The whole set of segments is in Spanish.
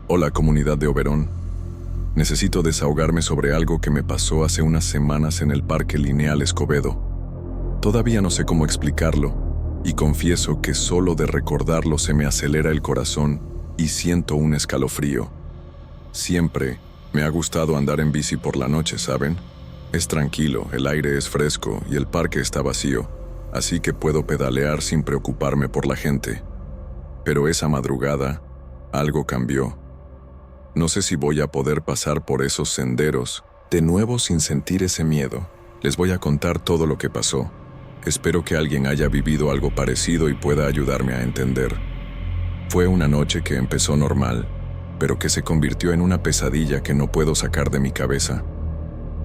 Hola, comunidad de Oberón. Necesito desahogarme sobre algo que me pasó hace unas semanas en el Parque Lineal Escobedo. Todavía no sé cómo explicarlo, y confieso que solo de recordarlo se me acelera el corazón y siento un escalofrío. Siempre me ha gustado andar en bici por la noche, ¿saben? Es tranquilo, el aire es fresco y el parque está vacío, así que puedo pedalear sin preocuparme por la gente. Pero esa madrugada, algo cambió. No sé si voy a poder pasar por esos senderos de nuevo sin sentir ese miedo. Les voy a contar todo lo que pasó. Espero que alguien haya vivido algo parecido y pueda ayudarme a entender. Fue una noche que empezó normal, pero que se convirtió en una pesadilla que no puedo sacar de mi cabeza.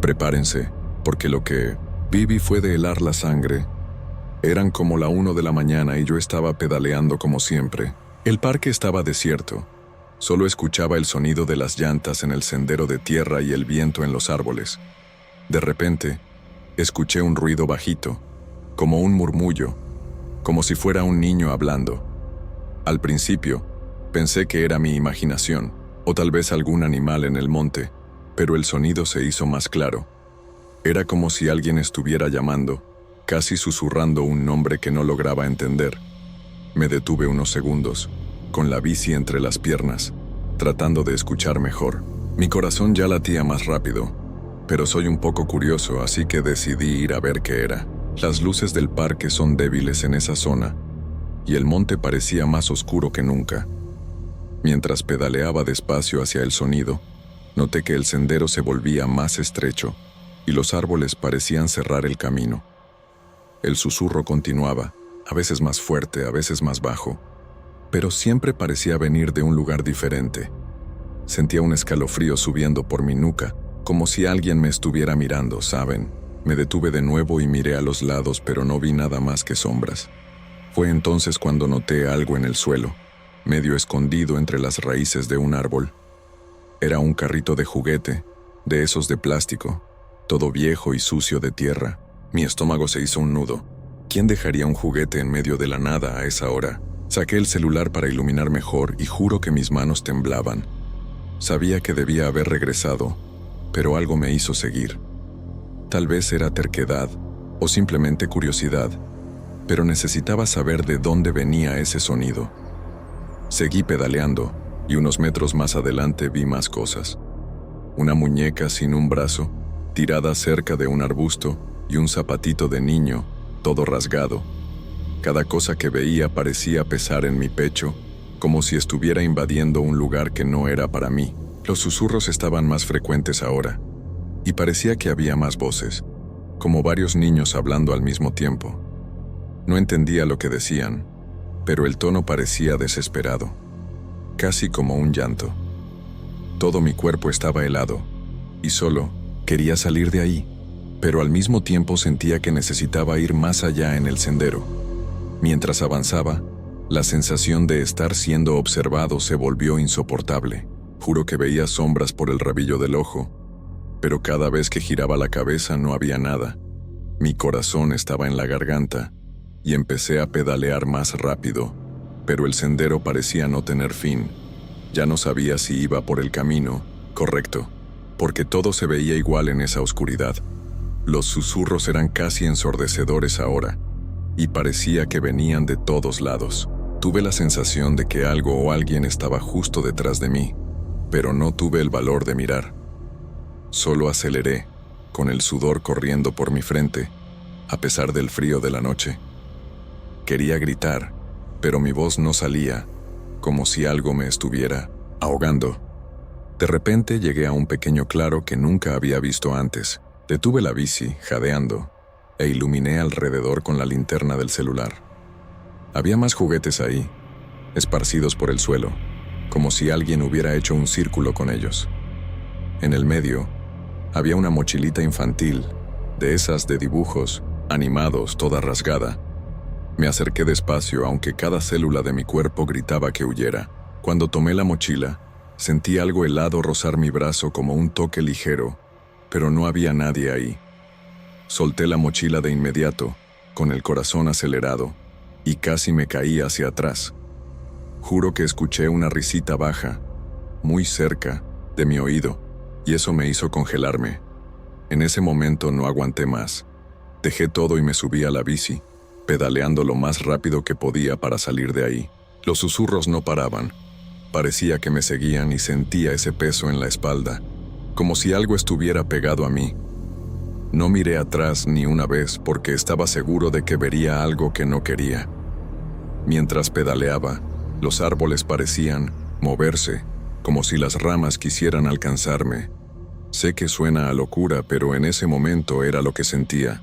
Prepárense, porque lo que viví fue de helar la sangre. Eran como la 1 de la mañana y yo estaba pedaleando como siempre. El parque estaba desierto. Solo escuchaba el sonido de las llantas en el sendero de tierra y el viento en los árboles. De repente, escuché un ruido bajito, como un murmullo, como si fuera un niño hablando. Al principio, pensé que era mi imaginación, o tal vez algún animal en el monte, pero el sonido se hizo más claro. Era como si alguien estuviera llamando, casi susurrando un nombre que no lograba entender. Me detuve unos segundos, con la bici entre las piernas, tratando de escuchar mejor. Mi corazón ya latía más rápido, pero soy un poco curioso, así que decidí ir a ver qué era. Las luces del parque son débiles en esa zona, y el monte parecía más oscuro que nunca. Mientras pedaleaba despacio hacia el sonido, noté que el sendero se volvía más estrecho, y los árboles parecían cerrar el camino. El susurro continuaba, a veces más fuerte, a veces más bajo, pero siempre parecía venir de un lugar diferente. Sentía un escalofrío subiendo por mi nuca, como si alguien me estuviera mirando, ¿saben? Me detuve de nuevo y miré a los lados, pero no vi nada más que sombras. Fue entonces cuando noté algo en el suelo, medio escondido entre las raíces de un árbol. Era un carrito de juguete, de esos de plástico, todo viejo y sucio de tierra. Mi estómago se hizo un nudo. ¿Quién dejaría un juguete en medio de la nada a esa hora? Saqué el celular para iluminar mejor y juro que mis manos temblaban. Sabía que debía haber regresado, pero algo me hizo seguir. Tal vez era terquedad o simplemente curiosidad, pero necesitaba saber de dónde venía ese sonido. Seguí pedaleando y unos metros más adelante vi más cosas. Una muñeca sin un brazo, tirada cerca de un arbusto, y un zapatito de niño, todo rasgado. Cada cosa que veía parecía pesar en mi pecho, como si estuviera invadiendo un lugar que no era para mí. Los susurros estaban más frecuentes ahora, y parecía que había más voces, como varios niños hablando al mismo tiempo. No entendía lo que decían, pero el tono parecía desesperado, casi como un llanto. Todo mi cuerpo estaba helado, y solo quería salir de ahí, pero al mismo tiempo sentía que necesitaba ir más allá en el sendero. Mientras avanzaba, la sensación de estar siendo observado se volvió insoportable. Juro que veía sombras por el rabillo del ojo, pero cada vez que giraba la cabeza no había nada. Mi corazón estaba en la garganta y empecé a pedalear más rápido, pero el sendero parecía no tener fin. Ya no sabía si iba por el camino correcto, porque todo se veía igual en esa oscuridad. Los susurros eran casi ensordecedores ahora, y parecía que venían de todos lados. Tuve la sensación de que algo o alguien estaba justo detrás de mí, pero no tuve el valor de mirar. Solo aceleré, con el sudor corriendo por mi frente, a pesar del frío de la noche. Quería gritar, pero mi voz no salía, como si algo me estuviera ahogando. De repente llegué a un pequeño claro que nunca había visto antes. Detuve la bici, jadeando, e iluminé alrededor con la linterna del celular. Había más juguetes ahí, esparcidos por el suelo, como si alguien hubiera hecho un círculo con ellos. En el medio, había una mochilita infantil, de esas de dibujos, animados, toda rasgada. Me acerqué despacio, aunque cada célula de mi cuerpo gritaba que huyera. Cuando tomé la mochila, sentí algo helado rozar mi brazo como un toque ligero, pero no había nadie ahí. Solté la mochila de inmediato, con el corazón acelerado, y casi me caí hacia atrás. Juro que escuché una risita baja, muy cerca de mi oído, y eso me hizo congelarme. En ese momento no aguanté más. Dejé todo y me subí a la bici, pedaleando lo más rápido que podía para salir de ahí. Los susurros no paraban. Parecía que me seguían y sentía ese peso en la espalda, como si algo estuviera pegado a mí. No miré atrás ni una vez porque estaba seguro de que vería algo que no quería. Mientras pedaleaba, los árboles parecían moverse, como si las ramas quisieran alcanzarme. Sé que suena a locura, pero en ese momento era lo que sentía.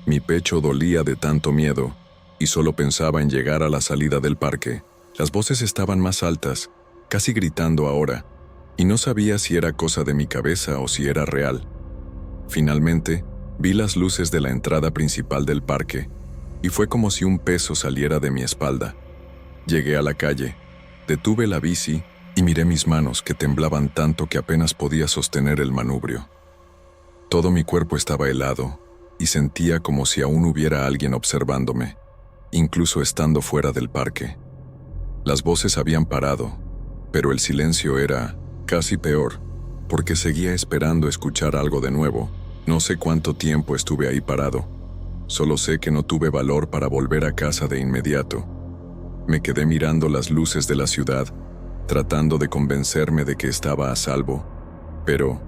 Mi pecho dolía de tanto miedo, y solo pensaba en llegar a la salida del parque. Las voces estaban más altas, casi gritando ahora, y no sabía si era cosa de mi cabeza o si era real. Finalmente, vi las luces de la entrada principal del parque, y fue como si un peso saliera de mi espalda. Llegué a la calle, detuve la bici y miré mis manos que temblaban tanto que apenas podía sostener el manubrio. Todo mi cuerpo estaba helado, y sentía como si aún hubiera alguien observándome, incluso estando fuera del parque. Las voces habían parado, pero el silencio era casi peor, porque seguía esperando escuchar algo de nuevo. No sé cuánto tiempo estuve ahí parado. Solo sé que no tuve valor para volver a casa de inmediato. Me quedé mirando las luces de la ciudad, tratando de convencerme de que estaba a salvo, pero,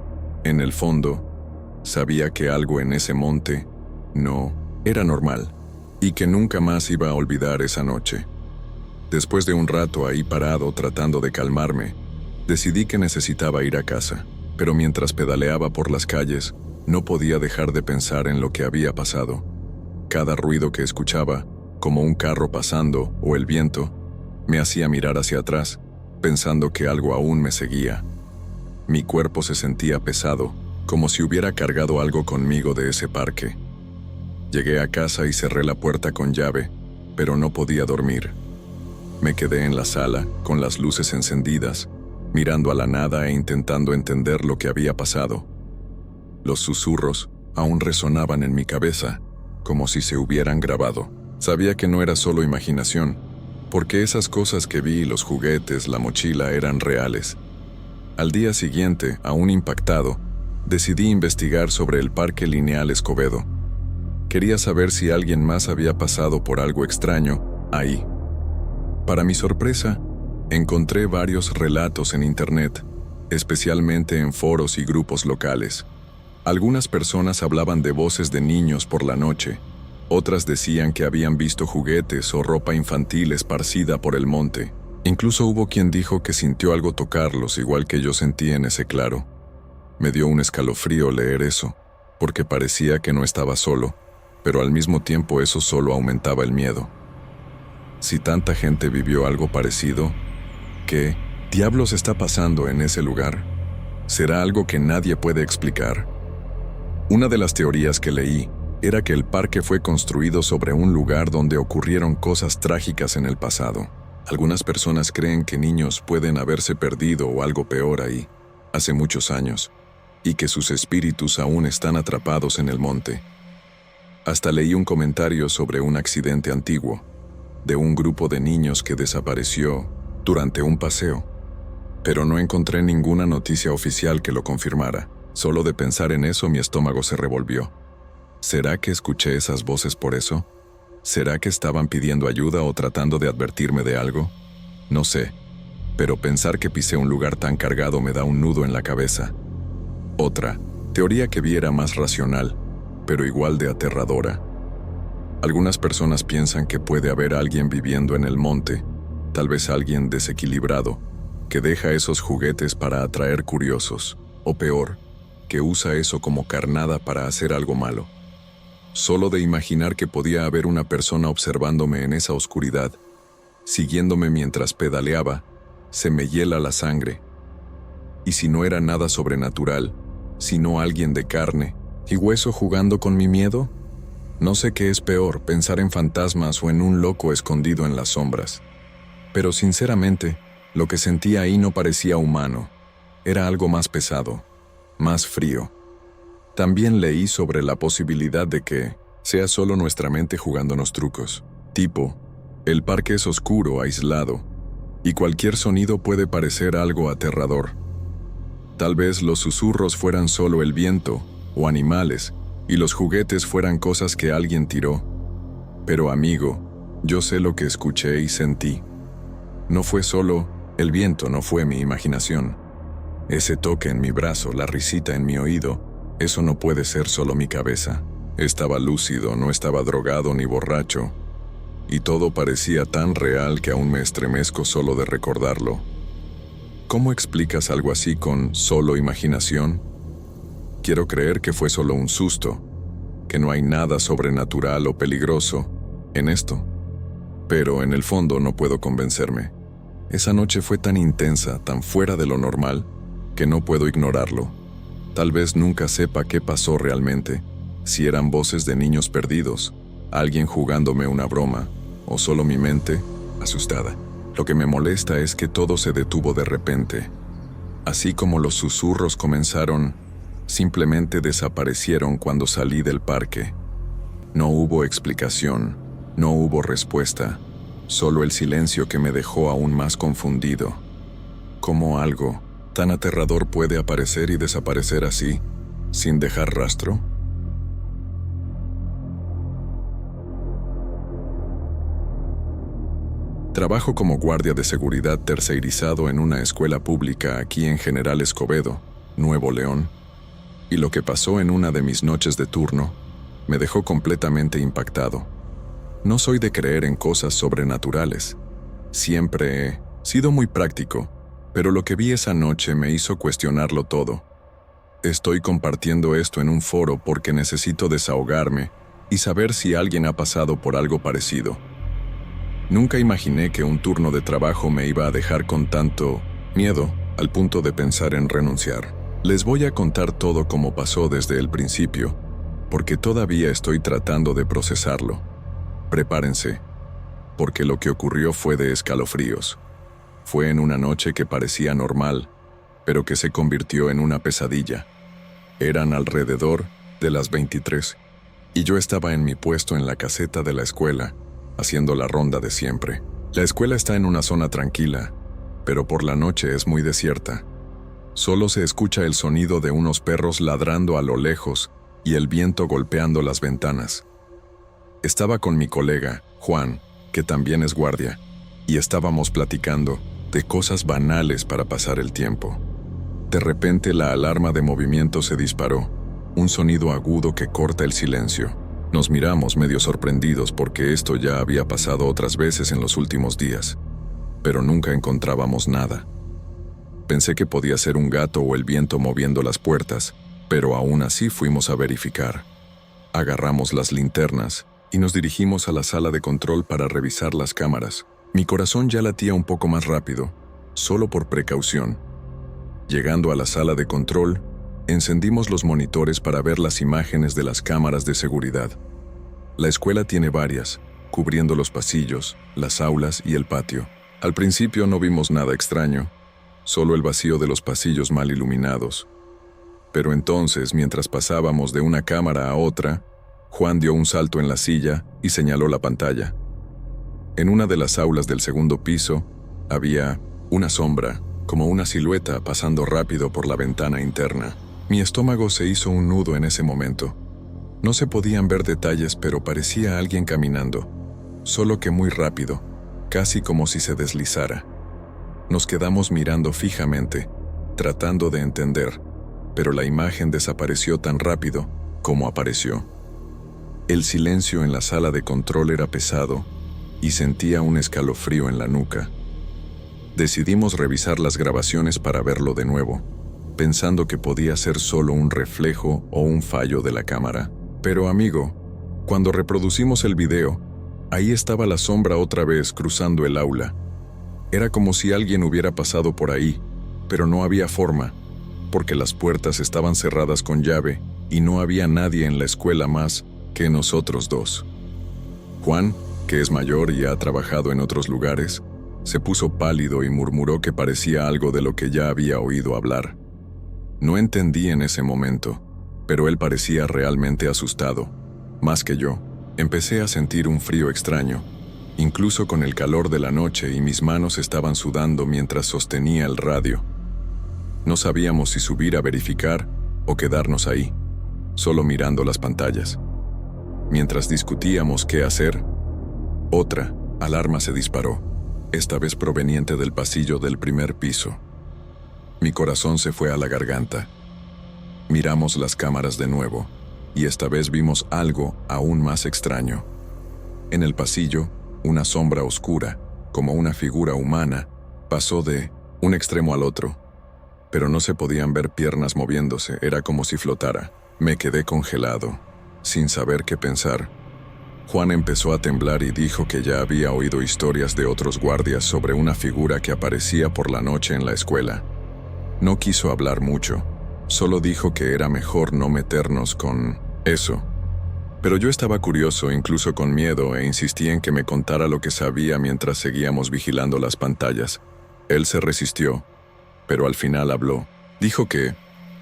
en el fondo, sabía que algo en ese monte no era normal, y que nunca más iba a olvidar esa noche. Después de un rato ahí parado tratando de calmarme, decidí que necesitaba ir a casa, pero mientras pedaleaba por las calles, no podía dejar de pensar en lo que había pasado. Cada ruido que escuchaba, como un carro pasando o el viento, me hacía mirar hacia atrás, pensando que algo aún me seguía. Mi cuerpo se sentía pesado, como si hubiera cargado algo conmigo de ese parque. Llegué a casa y cerré la puerta con llave, pero no podía dormir. Me quedé en la sala, con las luces encendidas, mirando a la nada e intentando entender lo que había pasado. Los susurros aún resonaban en mi cabeza, como si se hubieran grabado. Sabía que no era solo imaginación, porque esas cosas que vi, los juguetes, la mochila, eran reales. Al día siguiente, aún impactado, decidí investigar sobre el Parque Lineal Escobedo. Quería saber si alguien más había pasado por algo extraño ahí. Para mi sorpresa, encontré varios relatos en internet, especialmente en foros y grupos locales. Algunas personas hablaban de voces de niños por la noche, otras decían que habían visto juguetes o ropa infantil esparcida por el monte. Incluso hubo quien dijo que sintió algo tocarlos, igual que yo sentí en ese claro. Me dio un escalofrío leer eso, porque parecía que no estaba solo, pero al mismo tiempo eso solo aumentaba el miedo. Si tanta gente vivió algo parecido, ¿qué diablos está pasando en ese lugar? ¿Será algo que nadie puede explicar? Una de las teorías que leí era que el parque fue construido sobre un lugar donde ocurrieron cosas trágicas en el pasado. Algunas personas creen que niños pueden haberse perdido o algo peor ahí, hace muchos años, y que sus espíritus aún están atrapados en el monte. Hasta leí un comentario sobre un accidente antiguo, de un grupo de niños que desapareció durante un paseo, pero no encontré ninguna noticia oficial que lo confirmara. Solo de pensar en eso mi estómago se revolvió. ¿Será que escuché esas voces por eso? ¿Será que estaban pidiendo ayuda o tratando de advertirme de algo? No sé, pero pensar que pisé un lugar tan cargado me da un nudo en la cabeza. Otra teoría que vi era más racional, pero igual de aterradora. Algunas personas piensan que puede haber alguien viviendo en el monte, tal vez alguien desequilibrado, que deja esos juguetes para atraer curiosos, o peor, que usa eso como carnada para hacer algo malo. Solo de imaginar que podía haber una persona observándome en esa oscuridad, siguiéndome mientras pedaleaba, se me hiela la sangre. Y si no era nada sobrenatural, sino alguien de carne y hueso jugando con mi miedo, no sé qué es peor, pensar en fantasmas o en un loco escondido en las sombras. Pero sinceramente, lo que sentía ahí no parecía humano. Era algo más pesado, más frío. También leí sobre la posibilidad de que sea solo nuestra mente jugándonos trucos. Tipo, el parque es oscuro, aislado, y cualquier sonido puede parecer algo aterrador. Tal vez los susurros fueran solo el viento o animales, y los juguetes fueran cosas que alguien tiró. Pero amigo, yo sé lo que escuché y sentí. No fue solo el viento, no fue mi imaginación. Ese toque en mi brazo, la risita en mi oído, eso no puede ser solo mi cabeza. Estaba lúcido, no estaba drogado ni borracho. Y todo parecía tan real que aún me estremezco solo de recordarlo. ¿Cómo explicas algo así con solo imaginación? Quiero creer que fue solo un susto, que no hay nada sobrenatural o peligroso en esto. Pero en el fondo no puedo convencerme. Esa noche fue tan intensa, tan fuera de lo normal, que no puedo ignorarlo. Tal vez nunca sepa qué pasó realmente, si eran voces de niños perdidos, alguien jugándome una broma, o solo mi mente, asustada. Lo que me molesta es que todo se detuvo de repente. Así como los susurros comenzaron, simplemente desaparecieron cuando salí del parque. No hubo explicación, no hubo respuesta, solo el silencio que me dejó aún más confundido. ¿Cómo algo tan aterrador puede aparecer y desaparecer así, sin dejar rastro? Trabajo como guardia de seguridad tercerizado en una escuela pública aquí en General Escobedo, Nuevo León, y lo que pasó en una de mis noches de turno me dejó completamente impactado. No soy de creer en cosas sobrenaturales. Siempre he sido muy práctico, pero lo que vi esa noche me hizo cuestionarlo todo. Estoy compartiendo esto en un foro porque necesito desahogarme y saber si alguien ha pasado por algo parecido. Nunca imaginé que un turno de trabajo me iba a dejar con tanto miedo al punto de pensar en renunciar. Les voy a contar todo como pasó desde el principio, porque todavía estoy tratando de procesarlo. Prepárense, porque lo que ocurrió fue de escalofríos. Fue en una noche que parecía normal, pero que se convirtió en una pesadilla. Eran alrededor de las 23, y yo estaba en mi puesto en la caseta de la escuela, haciendo la ronda de siempre. La escuela está en una zona tranquila, pero por la noche es muy desierta. Solo se escucha el sonido de unos perros ladrando a lo lejos y el viento golpeando las ventanas. Estaba con mi colega, Juan, que también es guardia, y estábamos platicando de cosas banales para pasar el tiempo. De repente la alarma de movimiento se disparó, un sonido agudo que corta el silencio. Nos miramos medio sorprendidos porque esto ya había pasado otras veces en los últimos días, pero nunca encontrábamos nada. Pensé que podía ser un gato o el viento moviendo las puertas, pero aún así fuimos a verificar. Agarramos las linternas y nos dirigimos a la sala de control para revisar las cámaras. Mi corazón ya latía un poco más rápido, solo por precaución. Llegando a la sala de control, encendimos los monitores para ver las imágenes de las cámaras de seguridad. La escuela tiene varias, cubriendo los pasillos, las aulas y el patio. Al principio no vimos nada extraño, solo el vacío de los pasillos mal iluminados. Pero entonces, mientras pasábamos de una cámara a otra, Juan dio un salto en la silla y señaló la pantalla. En una de las aulas del segundo piso, había una sombra, como una silueta pasando rápido por la ventana interna. Mi estómago se hizo un nudo en ese momento. No se podían ver detalles, pero parecía alguien caminando, solo que muy rápido, casi como si se deslizara. Nos quedamos mirando fijamente, tratando de entender, pero la imagen desapareció tan rápido como apareció. El silencio en la sala de control era pesado y sentía un escalofrío en la nuca. Decidimos revisar las grabaciones para verlo de nuevo, pensando que podía ser solo un reflejo o un fallo de la cámara. Pero amigo, cuando reproducimos el video, ahí estaba la sombra otra vez cruzando el aula. Era como si alguien hubiera pasado por ahí, pero no había forma, porque las puertas estaban cerradas con llave y no había nadie en la escuela más que nosotros dos. Juan, que es mayor y ha trabajado en otros lugares, se puso pálido y murmuró que parecía algo de lo que ya había oído hablar. No entendí en ese momento, pero él parecía realmente asustado. Más que yo, empecé a sentir un frío extraño, incluso con el calor de la noche, y mis manos estaban sudando mientras sostenía el radio. No sabíamos si subir a verificar o quedarnos ahí, solo mirando las pantallas. Mientras discutíamos qué hacer, otra alarma se disparó, esta vez proveniente del pasillo del primer piso. Mi corazón se fue a la garganta. Miramos las cámaras de nuevo, y esta vez vimos algo aún más extraño. En el pasillo, una sombra oscura, como una figura humana, pasó de un extremo al otro, pero no se podían ver piernas moviéndose, era como si flotara. Me quedé congelado, sin saber qué pensar. Juan empezó a temblar y dijo que ya había oído historias de otros guardias sobre una figura que aparecía por la noche en la escuela. No quiso hablar mucho, solo dijo que era mejor no meternos con eso. Pero yo estaba curioso, incluso con miedo, e insistí en que me contara lo que sabía mientras seguíamos vigilando las pantallas. Él se resistió, pero al final habló. Dijo que,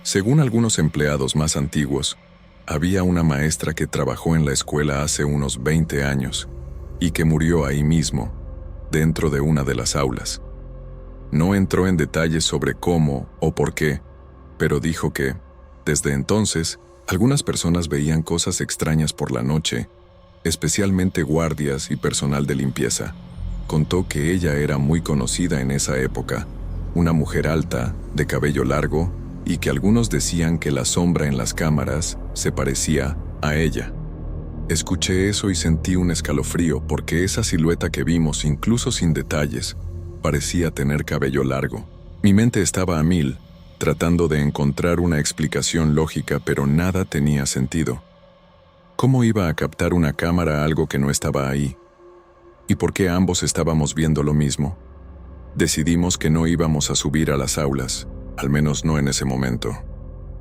según algunos empleados más antiguos, había una maestra que trabajó en la escuela hace unos 20 años y que murió ahí mismo, dentro de una de las aulas. No entró en detalles sobre cómo o por qué, pero dijo que, desde entonces, algunas personas veían cosas extrañas por la noche, especialmente guardias y personal de limpieza. Contó que ella era muy conocida en esa época, una mujer alta, de cabello largo, y que algunos decían que la sombra en las cámaras se parecía a ella. Escuché eso y sentí un escalofrío porque esa silueta que vimos, incluso sin detalles, parecía tener cabello largo. Mi mente estaba a mil, tratando de encontrar una explicación lógica, pero nada tenía sentido. ¿Cómo iba a captar una cámara algo que no estaba ahí? ¿Y por qué ambos estábamos viendo lo mismo? Decidimos que no íbamos a subir a las aulas, al menos no en ese momento.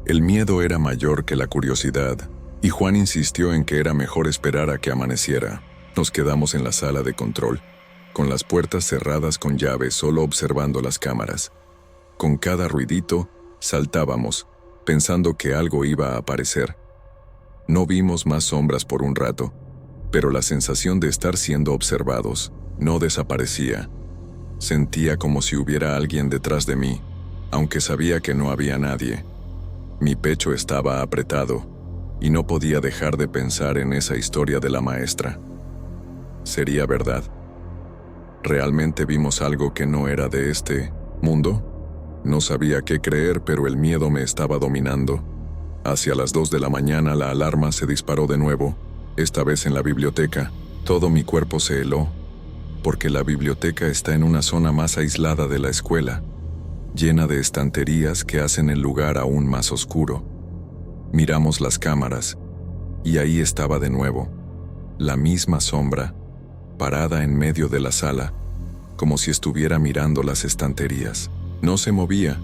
El miedo era mayor que la curiosidad, y Juan insistió en que era mejor esperar a que amaneciera. Nos quedamos en la sala de control, con las puertas cerradas con llave, solo observando las cámaras. Con cada ruidito, saltábamos, pensando que algo iba a aparecer. No vimos más sombras por un rato, pero la sensación de estar siendo observados no desaparecía. Sentía como si hubiera alguien detrás de mí, aunque sabía que no había nadie. Mi pecho estaba apretado, y no podía dejar de pensar en esa historia de la maestra. ¿Sería verdad? ¿Realmente vimos algo que no era de este mundo? No sabía qué creer, pero el miedo me estaba dominando. Hacia las 2 de la mañana la alarma se disparó de nuevo, esta vez en la biblioteca. Todo mi cuerpo se heló, porque la biblioteca está en una zona más aislada de la escuela, llena de estanterías que hacen el lugar aún más oscuro. Miramos las cámaras, y ahí estaba de nuevo, la misma sombra, parada en medio de la sala, como si estuviera mirando las estanterías. No se movía,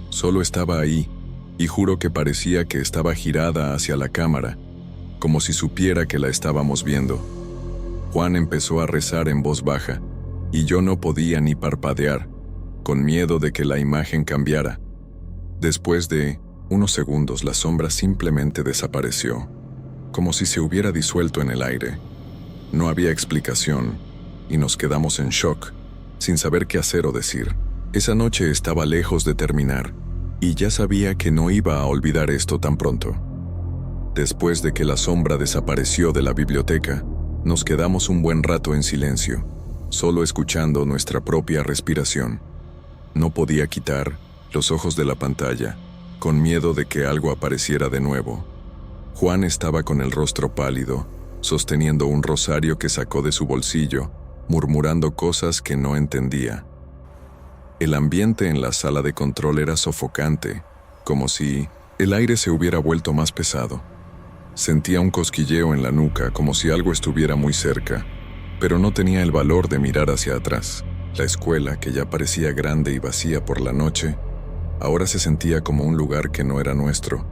solo estaba ahí, y juro que parecía que estaba girada hacia la cámara, como si supiera que la estábamos viendo. Juan empezó a rezar en voz baja, y yo no podía ni parpadear, con miedo de que la imagen cambiara. Después de unos segundos, la sombra simplemente desapareció, como si se hubiera disuelto en el aire. No había explicación, y nos quedamos en shock, sin saber qué hacer o decir. Esa noche estaba lejos de terminar, y ya sabía que no iba a olvidar esto tan pronto. Después de que la sombra desapareció de la biblioteca, nos quedamos un buen rato en silencio, solo escuchando nuestra propia respiración. No podía quitar los ojos de la pantalla, con miedo de que algo apareciera de nuevo. Juan estaba con el rostro pálido, sosteniendo un rosario que sacó de su bolsillo, murmurando cosas que no entendía. El ambiente en la sala de control era sofocante, como si el aire se hubiera vuelto más pesado. Sentía un cosquilleo en la nuca, como si algo estuviera muy cerca, pero no tenía el valor de mirar hacia atrás. La escuela, que ya parecía grande y vacía por la noche, ahora se sentía como un lugar que no era nuestro,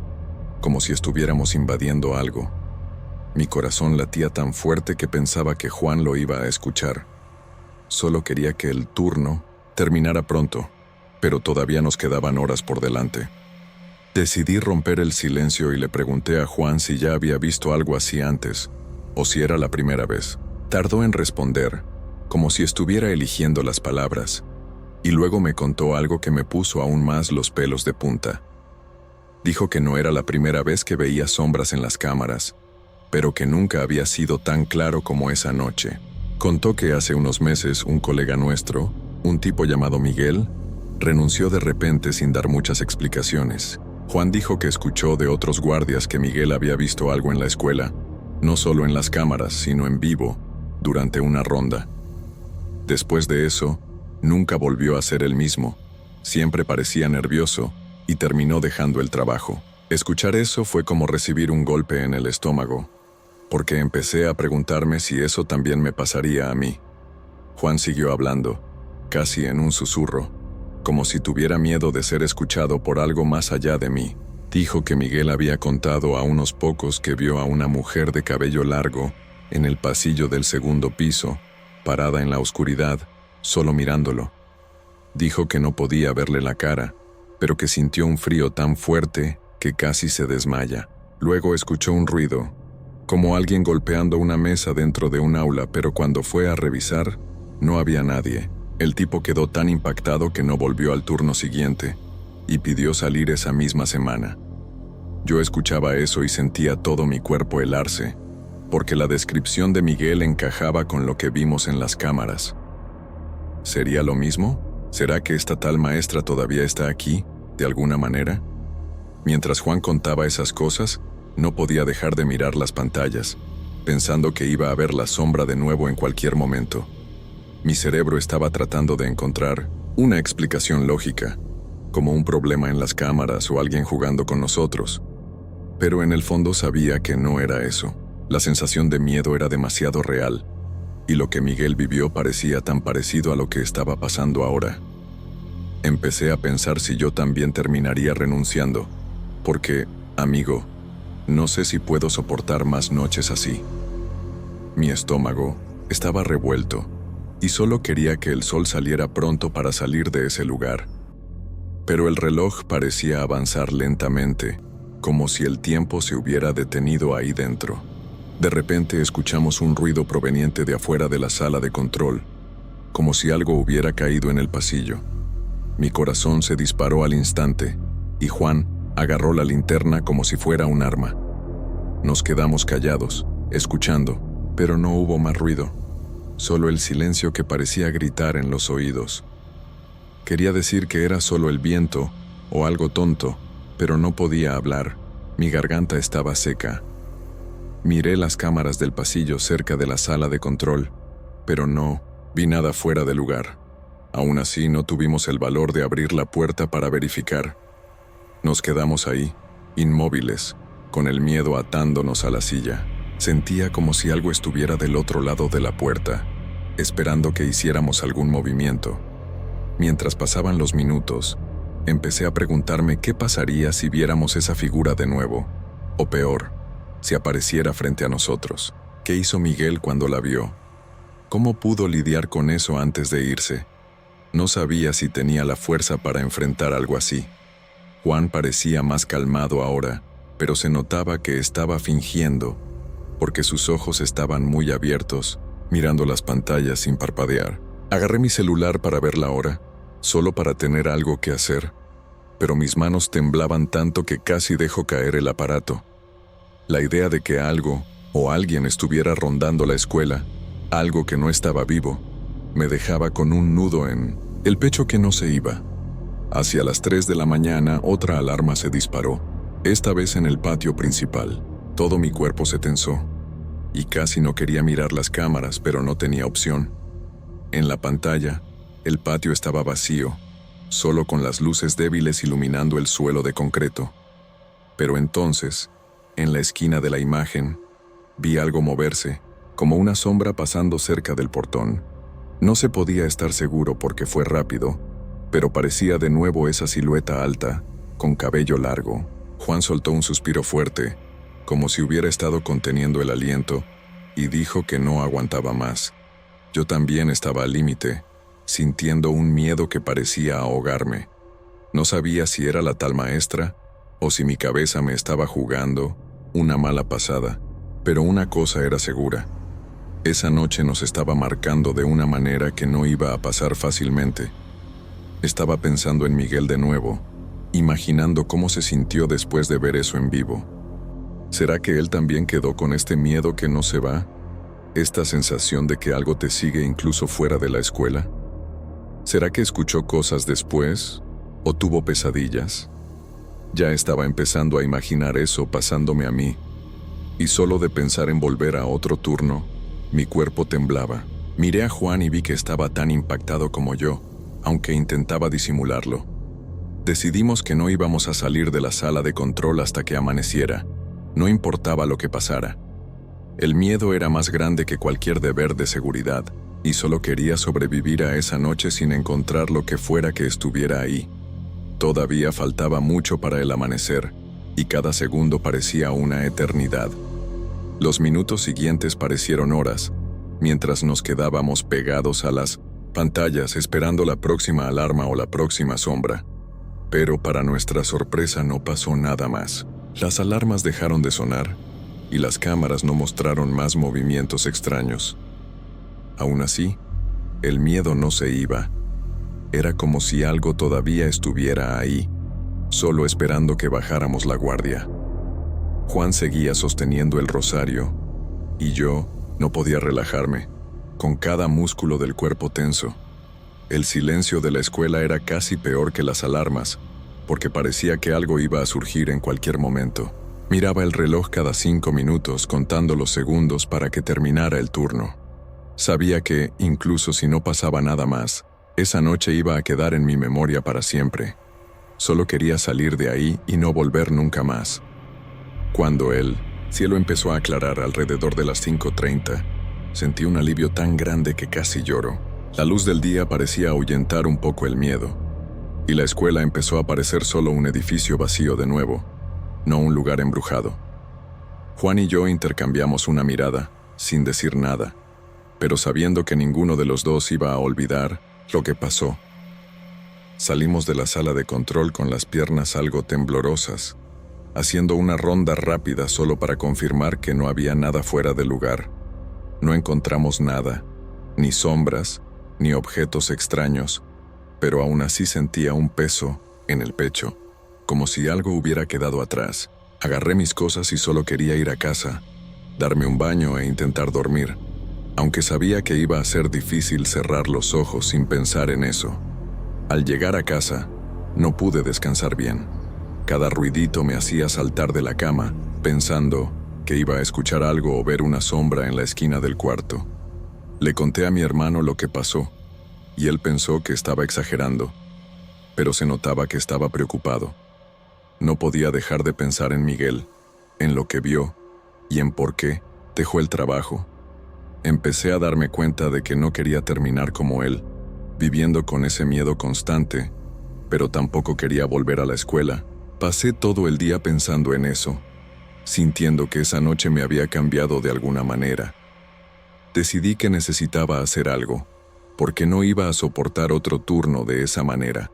como si estuviéramos invadiendo algo. Mi corazón latía tan fuerte que pensaba que Juan lo iba a escuchar. Solo quería que el turno terminara pronto, pero todavía nos quedaban horas por delante. Decidí romper el silencio y le pregunté a Juan si ya había visto algo así antes, o si era la primera vez. Tardó en responder, como si estuviera eligiendo las palabras, y luego me contó algo que me puso aún más los pelos de punta. Dijo que no era la primera vez que veía sombras en las cámaras, pero que nunca había sido tan claro como esa noche. Contó que hace unos meses un colega nuestro, un tipo llamado Miguel, renunció de repente sin dar muchas explicaciones. Juan dijo que escuchó de otros guardias que Miguel había visto algo en la escuela, no solo en las cámaras, sino en vivo, durante una ronda. Después de eso, nunca volvió a ser el mismo, siempre parecía nervioso y terminó dejando el trabajo. Escuchar eso fue como recibir un golpe en el estómago, porque empecé a preguntarme si eso también me pasaría a mí. Juan siguió hablando, casi en un susurro, como si tuviera miedo de ser escuchado por algo más allá de mí. Dijo que Miguel había contado a unos pocos que vio a una mujer de cabello largo en el pasillo del segundo piso, parada en la oscuridad, solo mirándolo. Dijo que no podía verle la cara, pero que sintió un frío tan fuerte que casi se desmaya. Luego escuchó un ruido, como alguien golpeando una mesa dentro de un aula, pero cuando fue a revisar, no había nadie. El tipo quedó tan impactado que no volvió al turno siguiente y pidió salir esa misma semana. Yo escuchaba eso y sentía todo mi cuerpo helarse, porque la descripción de Miguel encajaba con lo que vimos en las cámaras. ¿Sería lo mismo? ¿Será que esta tal maestra todavía está aquí, de alguna manera? Mientras Juan contaba esas cosas, no podía dejar de mirar las pantallas, pensando que iba a ver la sombra de nuevo en cualquier momento. Mi cerebro estaba tratando de encontrar una explicación lógica, como un problema en las cámaras o alguien jugando con nosotros. Pero en el fondo sabía que no era eso. La sensación de miedo era demasiado real, y lo que Miguel vivió parecía tan parecido a lo que estaba pasando ahora. Empecé a pensar si yo también terminaría renunciando, porque, amigo, no sé si puedo soportar más noches así. Mi estómago estaba revuelto, y solo quería que el sol saliera pronto para salir de ese lugar. Pero el reloj parecía avanzar lentamente, como si el tiempo se hubiera detenido ahí dentro. De repente escuchamos un ruido proveniente de afuera de la sala de control, como si algo hubiera caído en el pasillo. Mi corazón se disparó al instante, y Juan agarró la linterna como si fuera un arma. Nos quedamos callados, escuchando, pero no hubo más ruido. Solo el silencio que parecía gritar en los oídos. Quería decir que era solo el viento o algo tonto, pero no podía hablar. Mi garganta estaba seca. Miré las cámaras del pasillo cerca de la sala de control, pero no vi nada fuera de lugar. Aún así, no tuvimos el valor de abrir la puerta para verificar. Nos quedamos ahí, inmóviles, con el miedo atándonos a la silla. Sentía como si algo estuviera del otro lado de la puerta, esperando que hiciéramos algún movimiento. Mientras pasaban los minutos, empecé a preguntarme qué pasaría si viéramos esa figura de nuevo, o peor, si apareciera frente a nosotros. ¿Qué hizo Miguel cuando la vio? ¿Cómo pudo lidiar con eso antes de irse? No sabía si tenía la fuerza para enfrentar algo así. Juan parecía más calmado ahora, pero se notaba que estaba fingiendo, porque sus ojos estaban muy abiertos, mirando las pantallas sin parpadear. Agarré mi celular para ver la hora, solo para tener algo que hacer, pero mis manos temblaban tanto que casi dejó caer el aparato. La idea de que algo o alguien estuviera rondando la escuela, algo que no estaba vivo, me dejaba con un nudo en el pecho que no se iba. Hacia las 3 de la mañana, otra alarma se disparó, esta vez en el patio principal. Todo mi cuerpo se tensó, y casi no quería mirar las cámaras, pero no tenía opción. En la pantalla, el patio estaba vacío, solo con las luces débiles iluminando el suelo de concreto. Pero entonces, en la esquina de la imagen, vi algo moverse, como una sombra pasando cerca del portón. No se podía estar seguro porque fue rápido, pero parecía de nuevo esa silueta alta, con cabello largo. Juan soltó un suspiro fuerte, como si hubiera estado conteniendo el aliento, y dijo que no aguantaba más. Yo también estaba al límite, sintiendo un miedo que parecía ahogarme. No sabía si era la tal maestra, o si mi cabeza me estaba jugando una mala pasada, pero una cosa era segura. Esa noche nos estaba marcando de una manera que no iba a pasar fácilmente. Estaba pensando en Miguel de nuevo, imaginando cómo se sintió después de ver eso en vivo. ¿Será que él también quedó con este miedo que no se va? ¿Esta sensación de que algo te sigue incluso fuera de la escuela? ¿Será que escuchó cosas después o tuvo pesadillas? Ya estaba empezando a imaginar eso pasándome a mí, y solo de pensar en volver a otro turno, mi cuerpo temblaba. Miré a Juan y vi que estaba tan impactado como yo, aunque intentaba disimularlo. Decidimos que no íbamos a salir de la sala de control hasta que amaneciera, no importaba lo que pasara. El miedo era más grande que cualquier deber de seguridad, y solo quería sobrevivir a esa noche sin encontrar lo que fuera que estuviera ahí. Todavía faltaba mucho para el amanecer, y cada segundo parecía una eternidad. Los minutos siguientes parecieron horas, mientras nos quedábamos pegados a las pantallas esperando la próxima alarma o la próxima sombra. Pero para nuestra sorpresa no pasó nada más. Las alarmas dejaron de sonar, y las cámaras no mostraron más movimientos extraños. Aún así, el miedo no se iba. Era como si algo todavía estuviera ahí, solo esperando que bajáramos la guardia. Juan seguía sosteniendo el rosario, y yo no podía relajarme, con cada músculo del cuerpo tenso. El silencio de la escuela era casi peor que las alarmas, porque parecía que algo iba a surgir en cualquier momento. Miraba el reloj cada 5 minutos, contando los segundos para que terminara el turno. Sabía que, incluso si no pasaba nada más, esa noche iba a quedar en mi memoria para siempre. Solo quería salir de ahí y no volver nunca más. Cuando el cielo empezó a aclarar alrededor de las 5:30, sentí un alivio tan grande que casi lloro. La luz del día parecía ahuyentar un poco el miedo, y la escuela empezó a parecer solo un edificio vacío de nuevo, no un lugar embrujado. Juan y yo intercambiamos una mirada, sin decir nada, pero sabiendo que ninguno de los dos iba a olvidar lo que pasó. Salimos de la sala de control con las piernas algo temblorosas, haciendo una ronda rápida solo para confirmar que no había nada fuera de lugar. No encontramos nada, ni sombras, ni objetos extraños, pero aún así sentía un peso en el pecho, como si algo hubiera quedado atrás. Agarré mis cosas y solo quería ir a casa, darme un baño e intentar dormir, aunque sabía que iba a ser difícil cerrar los ojos sin pensar en eso. Al llegar a casa, no pude descansar bien. Cada ruidito me hacía saltar de la cama, pensando que iba a escuchar algo o ver una sombra en la esquina del cuarto. Le conté a mi hermano lo que pasó, y él pensó que estaba exagerando, pero se notaba que estaba preocupado. No podía dejar de pensar en Miguel, en lo que vio, y en por qué dejó el trabajo. Empecé a darme cuenta de que no quería terminar como él, viviendo con ese miedo constante, pero tampoco quería volver a la escuela. Pasé todo el día pensando en eso, sintiendo que esa noche me había cambiado de alguna manera. Decidí que necesitaba hacer algo, porque no iba a soportar otro turno de esa manera.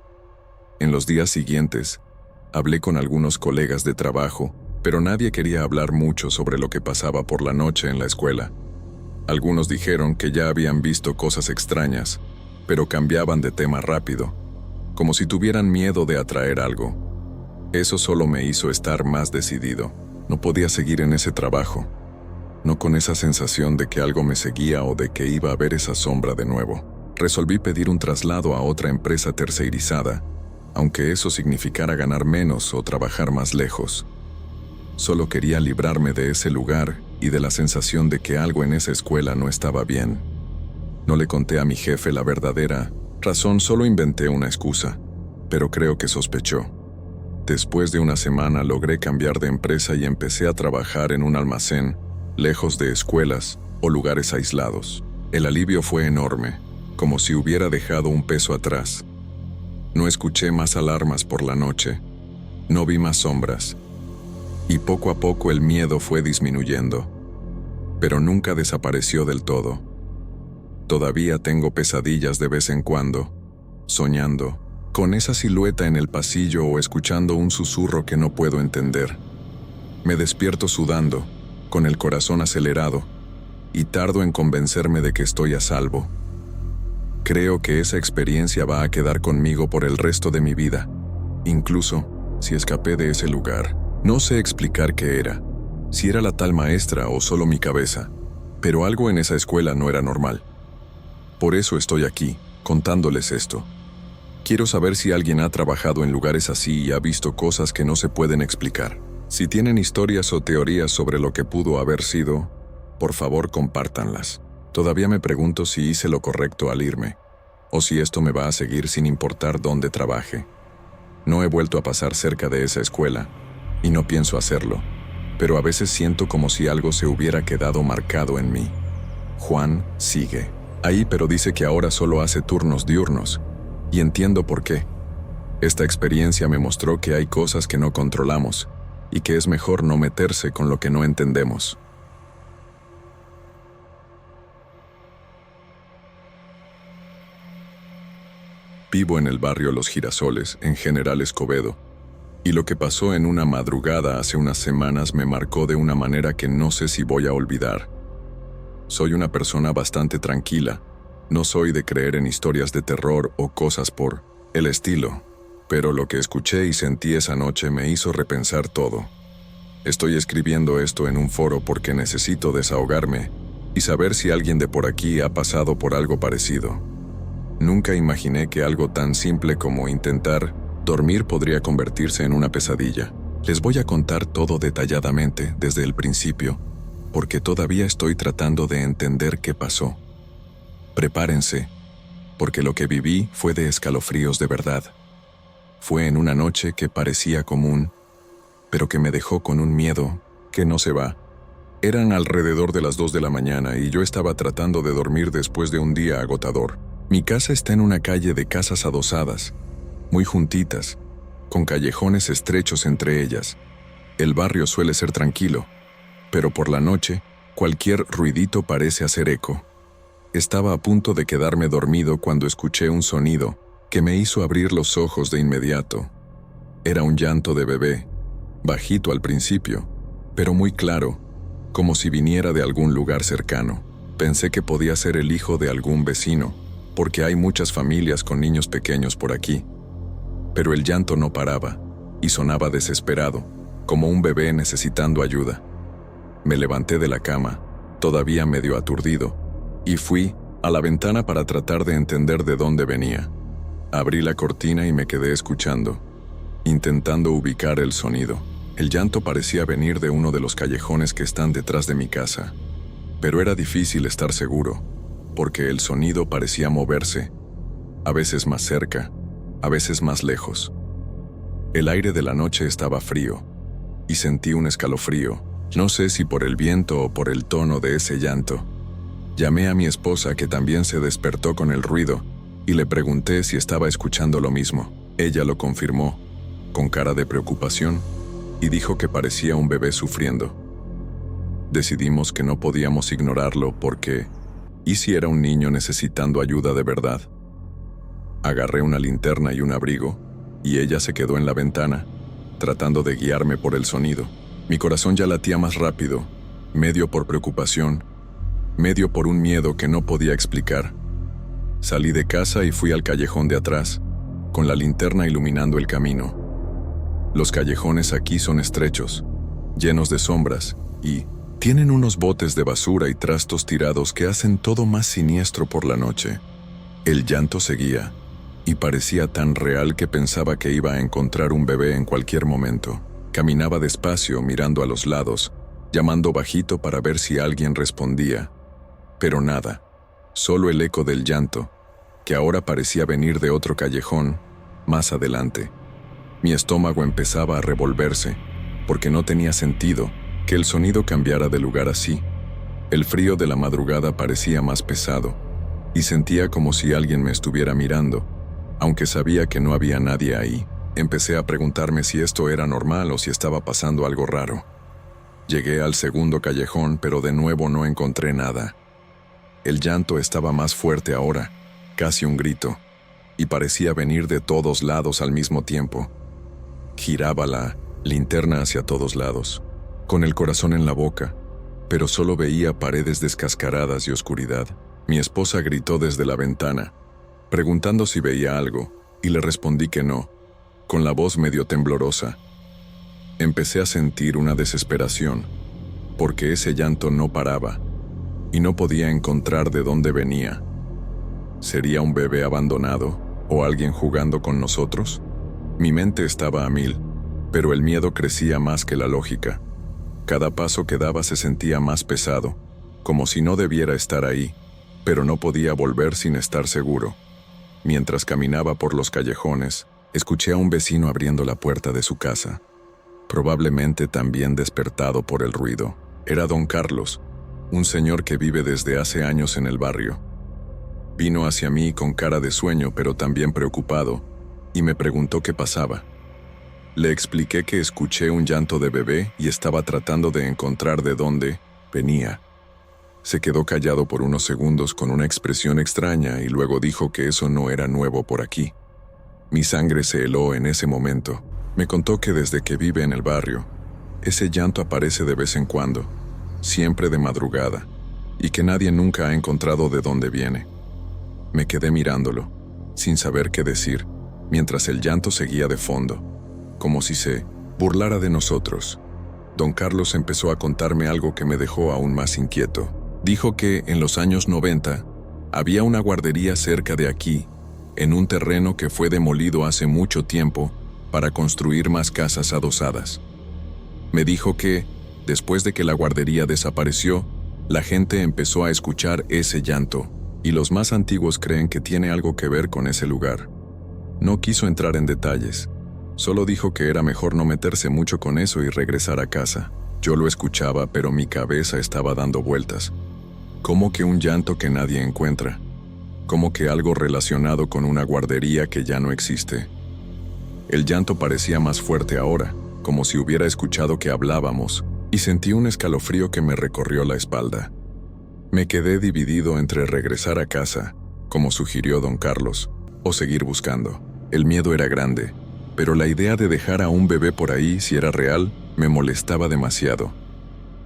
En los días siguientes, hablé con algunos colegas de trabajo, pero nadie quería hablar mucho sobre lo que pasaba por la noche en la escuela. Algunos dijeron que ya habían visto cosas extrañas, pero cambiaban de tema rápido, como si tuvieran miedo de atraer algo. Eso solo me hizo estar más decidido. No podía seguir en ese trabajo, no con esa sensación de que algo me seguía o de que iba a ver esa sombra de nuevo. Resolví pedir un traslado a otra empresa tercerizada, aunque eso significara ganar menos o trabajar más lejos. Solo quería librarme de ese lugar y de la sensación de que algo en esa escuela no estaba bien. No le conté a mi jefe la verdadera razón, solo inventé una excusa, pero creo que sospechó. Después de una semana logré cambiar de empresa y empecé a trabajar en un almacén, lejos de escuelas o lugares aislados. El alivio fue enorme, como si hubiera dejado un peso atrás. No escuché más alarmas por la noche, no vi más sombras, y poco a poco el miedo fue disminuyendo, pero nunca desapareció del todo. Todavía tengo pesadillas de vez en cuando, soñando con esa silueta en el pasillo o escuchando un susurro que no puedo entender. Me despierto sudando, con el corazón acelerado, y tardo en convencerme de que estoy a salvo. Creo que esa experiencia va a quedar conmigo por el resto de mi vida, incluso si escapé de ese lugar. No sé explicar qué era, si era la tal maestra o solo mi cabeza, pero algo en esa escuela no era normal. Por eso estoy aquí, contándoles esto. Quiero saber si alguien ha trabajado en lugares así y ha visto cosas que no se pueden explicar. Si tienen historias o teorías sobre lo que pudo haber sido, por favor compártanlas. Todavía me pregunto si hice lo correcto al irme, o si esto me va a seguir sin importar dónde trabaje. No he vuelto a pasar cerca de esa escuela, y no pienso hacerlo, pero a veces siento como si algo se hubiera quedado marcado en mí. Juan sigue ahí, pero dice que ahora solo hace turnos diurnos, y entiendo por qué. Esta experiencia me mostró que hay cosas que no controlamos, y que es mejor no meterse con lo que no entendemos. Vivo en el barrio Los Girasoles, en General Escobedo, y lo que pasó en una madrugada hace unas semanas me marcó de una manera que no sé si voy a olvidar. Soy una persona bastante tranquila, no soy de creer en historias de terror o cosas por el estilo, pero lo que escuché y sentí esa noche me hizo repensar todo. Estoy escribiendo esto en un foro porque necesito desahogarme y saber si alguien de por aquí ha pasado por algo parecido. Nunca imaginé que algo tan simple como intentar dormir podría convertirse en una pesadilla. Les voy a contar todo detalladamente desde el principio, porque todavía estoy tratando de entender qué pasó. Prepárense, porque lo que viví fue de escalofríos de verdad. Fue en una noche que parecía común, pero que me dejó con un miedo que no se va. Eran alrededor de las 2 de la mañana y yo estaba tratando de dormir después de un día agotador. Mi casa está en una calle de casas adosadas, muy juntitas, con callejones estrechos entre ellas. El barrio suele ser tranquilo, pero por la noche, cualquier ruidito parece hacer eco. Estaba a punto de quedarme dormido cuando escuché un sonido que me hizo abrir los ojos de inmediato. Era un llanto de bebé, bajito al principio, pero muy claro, como si viniera de algún lugar cercano. Pensé que podía ser el hijo de algún vecino, porque hay muchas familias con niños pequeños por aquí. Pero el llanto no paraba, y sonaba desesperado, como un bebé necesitando ayuda. Me levanté de la cama, todavía medio aturdido, y fui a la ventana para tratar de entender de dónde venía. Abrí la cortina y me quedé escuchando, intentando ubicar el sonido. El llanto parecía venir de uno de los callejones que están detrás de mi casa, pero era difícil estar seguro, porque el sonido parecía moverse, a veces más cerca, a veces más lejos. El aire de la noche estaba frío, y sentí un escalofrío, no sé si por el viento o por el tono de ese llanto. Llamé a mi esposa, que también se despertó con el ruido, y le pregunté si estaba escuchando lo mismo. Ella lo confirmó, con cara de preocupación, y dijo que parecía un bebé sufriendo. Decidimos que no podíamos ignorarlo porque, ¿y si era un niño necesitando ayuda de verdad? Agarré una linterna y un abrigo, y ella se quedó en la ventana, tratando de guiarme por el sonido. Mi corazón ya latía más rápido, medio por preocupación, medio por un miedo que no podía explicar. Salí de casa y fui al callejón de atrás, con la linterna iluminando el camino. Los callejones aquí son estrechos, llenos de sombras, y tienen unos botes de basura y trastos tirados que hacen todo más siniestro por la noche. El llanto seguía, y parecía tan real que pensaba que iba a encontrar un bebé en cualquier momento. Caminaba despacio, mirando a los lados, llamando bajito para ver si alguien respondía. Pero nada, solo el eco del llanto, que ahora parecía venir de otro callejón, más adelante. Mi estómago empezaba a revolverse, porque no tenía sentido que el sonido cambiara de lugar así. El frío de la madrugada parecía más pesado, y sentía como si alguien me estuviera mirando, aunque sabía que no había nadie ahí. Empecé a preguntarme si esto era normal o si estaba pasando algo raro. Llegué al segundo callejón, pero de nuevo no encontré nada. El llanto estaba más fuerte ahora, casi un grito, y parecía venir de todos lados al mismo tiempo. Giraba la linterna hacia todos lados, con el corazón en la boca, pero solo veía paredes descascaradas y oscuridad. Mi esposa gritó desde la ventana, preguntando si veía algo, y le respondí que no, con la voz medio temblorosa. Empecé a sentir una desesperación, porque ese llanto no paraba, y no podía encontrar de dónde venía. ¿Sería un bebé abandonado o alguien jugando con nosotros? Mi mente estaba a mil, pero el miedo crecía más que la lógica. Cada paso que daba se sentía más pesado, como si no debiera estar ahí, pero no podía volver sin estar seguro. Mientras caminaba por los callejones, escuché a un vecino abriendo la puerta de su casa, probablemente también despertado por el ruido. Era don Carlos, un señor que vive desde hace años en el barrio. Vino hacia mí con cara de sueño, pero también preocupado, y me preguntó qué pasaba. Le expliqué que escuché un llanto de bebé y estaba tratando de encontrar de dónde venía. Se quedó callado por unos segundos con una expresión extraña y luego dijo que eso no era nuevo por aquí. Mi sangre se heló en ese momento. Me contó que desde que vive en el barrio, ese llanto aparece de vez en cuando, siempre de madrugada, y que nadie nunca ha encontrado de dónde viene. Me quedé mirándolo, sin saber qué decir, mientras el llanto seguía de fondo, como si se burlara de nosotros. Don Carlos empezó a contarme algo que me dejó aún más inquieto. Dijo que en los años 90 había una guardería cerca de aquí, en un terreno que fue demolido hace mucho tiempo para construir más casas adosadas. Me dijo que, después de que la guardería desapareció, la gente empezó a escuchar ese llanto, y los más antiguos creen que tiene algo que ver con ese lugar. No quiso entrar en detalles, solo dijo que era mejor no meterse mucho con eso y regresar a casa. Yo lo escuchaba, pero mi cabeza estaba dando vueltas. ¿Cómo que un llanto que nadie encuentra? ¿Cómo que algo relacionado con una guardería que ya no existe? El llanto parecía más fuerte ahora, como si hubiera escuchado que hablábamos, y sentí un escalofrío que me recorrió la espalda. Me quedé dividido entre regresar a casa, como sugirió don Carlos, o seguir buscando. El miedo era grande, pero la idea de dejar a un bebé por ahí, si era real, me molestaba demasiado.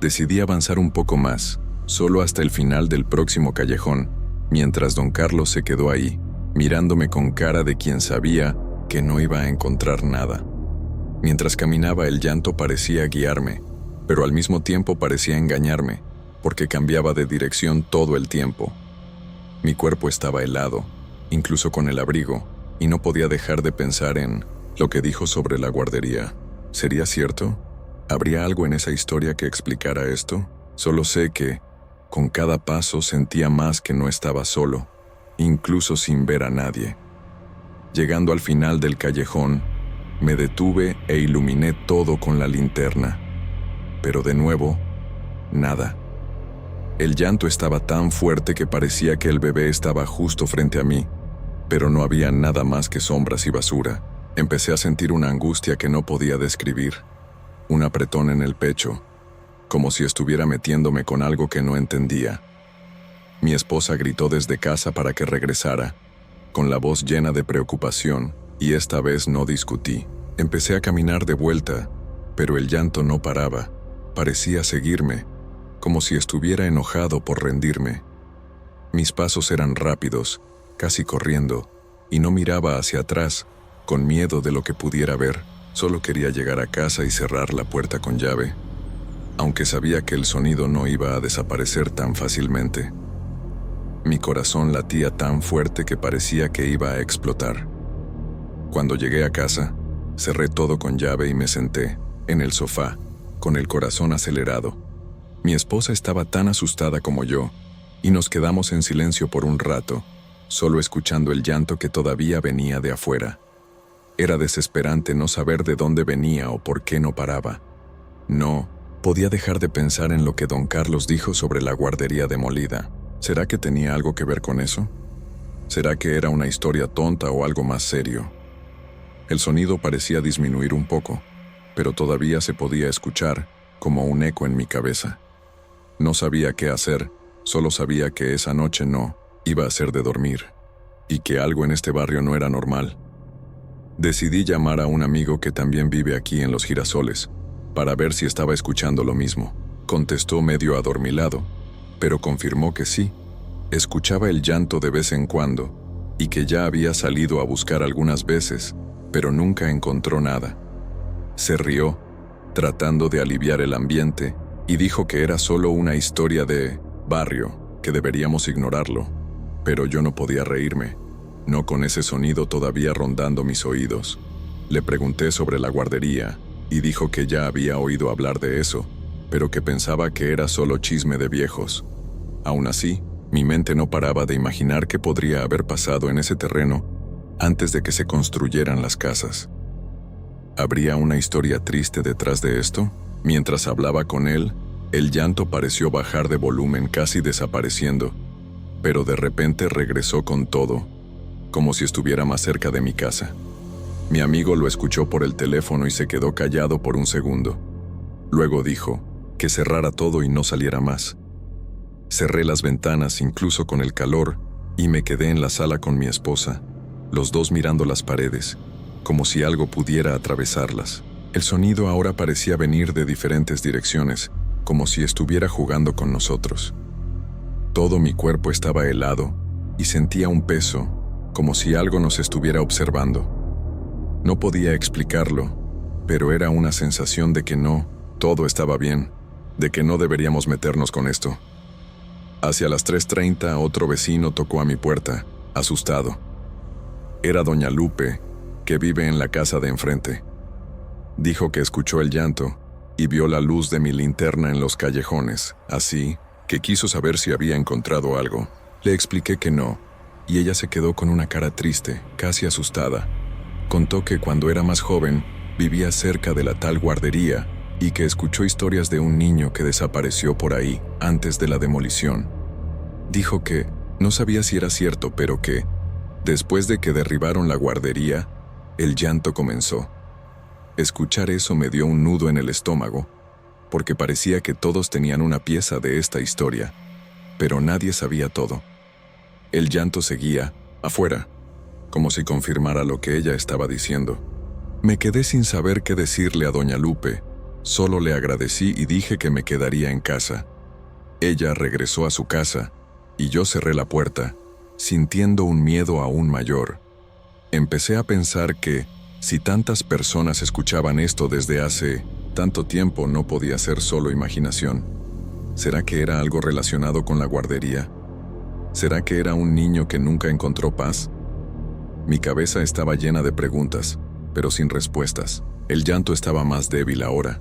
Decidí avanzar un poco más, solo hasta el final del próximo callejón, mientras don Carlos se quedó ahí, mirándome con cara de quien sabía que no iba a encontrar nada. Mientras caminaba, el llanto parecía guiarme, pero al mismo tiempo parecía engañarme, porque cambiaba de dirección todo el tiempo. Mi cuerpo estaba helado, incluso con el abrigo, y no podía dejar de pensar en lo que dijo sobre la guardería. ¿Sería cierto? ¿Habría algo en esa historia que explicara esto? Solo sé que, con cada paso sentía más que no estaba solo, incluso sin ver a nadie. Llegando al final del callejón, me detuve e iluminé todo con la linterna. Pero de nuevo, nada. El llanto estaba tan fuerte que parecía que el bebé estaba justo frente a mí, pero no había nada más que sombras y basura. Empecé a sentir una angustia que no podía describir, un apretón en el pecho, como si estuviera metiéndome con algo que no entendía. Mi esposa gritó desde casa para que regresara, con la voz llena de preocupación, y esta vez no discutí. Empecé a caminar de vuelta, pero el llanto no paraba, parecía seguirme, como si estuviera enojado por rendirme. Mis pasos eran rápidos, casi corriendo, y no miraba hacia atrás, con miedo de lo que pudiera ver. Solo quería llegar a casa y cerrar la puerta con llave, aunque sabía que el sonido no iba a desaparecer tan fácilmente. Mi corazón latía tan fuerte que parecía que iba a explotar. Cuando llegué a casa, cerré todo con llave y me senté, en el sofá, con el corazón acelerado. Mi esposa estaba tan asustada como yo, y nos quedamos en silencio por un rato, solo escuchando el llanto que todavía venía de afuera. Era desesperante no saber de dónde venía o por qué no paraba. No podía dejar de pensar en lo que don Carlos dijo sobre la guardería demolida. ¿Será que tenía algo que ver con eso? ¿Será que era una historia tonta o algo más serio? El sonido parecía disminuir un poco, pero todavía se podía escuchar, como un eco en mi cabeza. No sabía qué hacer, solo sabía que esa noche no iba a ser de dormir, y que algo en este barrio no era normal. Decidí llamar a un amigo que también vive aquí en Los Girasoles, para ver si estaba escuchando lo mismo. contestó medio adormilado, pero confirmó que sí. Escuchaba el llanto de vez en cuando y que ya había salido a buscar algunas veces, pero nunca encontró nada. Se rió, tratando de aliviar el ambiente, y dijo que era solo una historia de barrio, que deberíamos ignorarlo. Pero yo no podía reírme, no con ese sonido todavía rondando mis oídos. Le pregunté sobre la guardería, y dijo que ya había oído hablar de eso, pero que pensaba que era solo chisme de viejos. Aún así, mi mente no paraba de imaginar qué podría haber pasado en ese terreno antes de que se construyeran las casas. ¿Habría una historia triste detrás de esto? Mientras hablaba con él, el llanto pareció bajar de volumen, casi desapareciendo, pero de repente regresó con todo, como si estuviera más cerca de mi casa. Mi amigo lo escuchó por el teléfono y se quedó callado por un segundo. Luego dijo que cerrara todo y no saliera más. Cerré las ventanas incluso con el calor y me quedé en la sala con mi esposa, los dos mirando las paredes, como si algo pudiera atravesarlas. El sonido ahora parecía venir de diferentes direcciones, como si estuviera jugando con nosotros. Todo mi cuerpo estaba helado y sentía un peso, como si algo nos estuviera observando. No podía explicarlo, pero era una sensación de que no, todo estaba bien, de que no deberíamos meternos con esto. Hacia las 3:30 otro vecino tocó a mi puerta, asustado. Era doña Lupe, que vive en la casa de enfrente. Dijo que escuchó el llanto y vio la luz de mi linterna en los callejones, así que quiso saber si había encontrado algo. Le expliqué que no, y ella se quedó con una cara triste, casi asustada. Contó que cuando era más joven vivía cerca de la tal guardería y que escuchó historias de un niño que desapareció por ahí antes de la demolición. Dijo que no sabía si era cierto, pero que, después de que derribaron la guardería, el llanto comenzó. Escuchar eso me dio un nudo en el estómago, porque parecía que todos tenían una pieza de esta historia, pero nadie sabía todo. El llanto seguía, afuera, como si confirmara lo que ella estaba diciendo. Me quedé sin saber qué decirle a doña Lupe, solo le agradecí y dije que me quedaría en casa. Ella regresó a su casa, y yo cerré la puerta, sintiendo un miedo aún mayor. Empecé a pensar que, si tantas personas escuchaban esto desde hace tanto tiempo, no podía ser solo imaginación. ¿Será que era algo relacionado con la guardería? ¿Será que era un niño que nunca encontró paz? Mi cabeza estaba llena de preguntas, pero sin respuestas. El llanto estaba más débil ahora,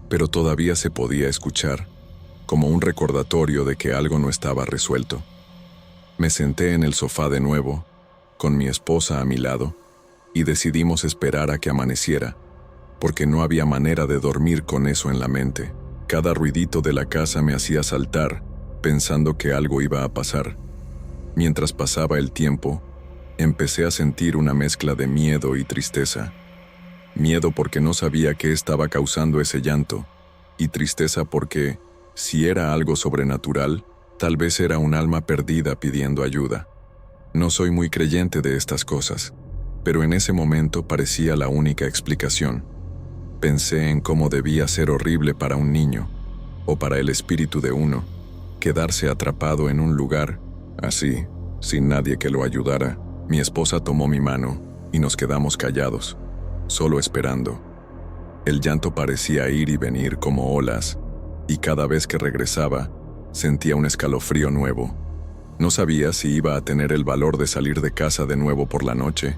pero todavía se podía escuchar, como un recordatorio de que algo no estaba resuelto. Me senté en el sofá de nuevo, con mi esposa a mi lado, y decidimos esperar a que amaneciera, porque no había manera de dormir con eso en la mente. Cada ruidito de la casa me hacía saltar, pensando que algo iba a pasar. Mientras pasaba el tiempo, empecé a sentir una mezcla de miedo y tristeza. Miedo porque no sabía qué estaba causando ese llanto, y tristeza porque, si era algo sobrenatural, tal vez era un alma perdida pidiendo ayuda. No soy muy creyente de estas cosas, pero en ese momento parecía la única explicación. Pensé en cómo debía ser horrible para un niño, o para el espíritu de uno, quedarse atrapado en un lugar, así, sin nadie que lo ayudara. Mi esposa tomó mi mano y nos quedamos callados, solo esperando. El llanto parecía ir y venir como olas, y cada vez que regresaba, sentía un escalofrío nuevo. No sabía si iba a tener el valor de salir de casa de nuevo por la noche,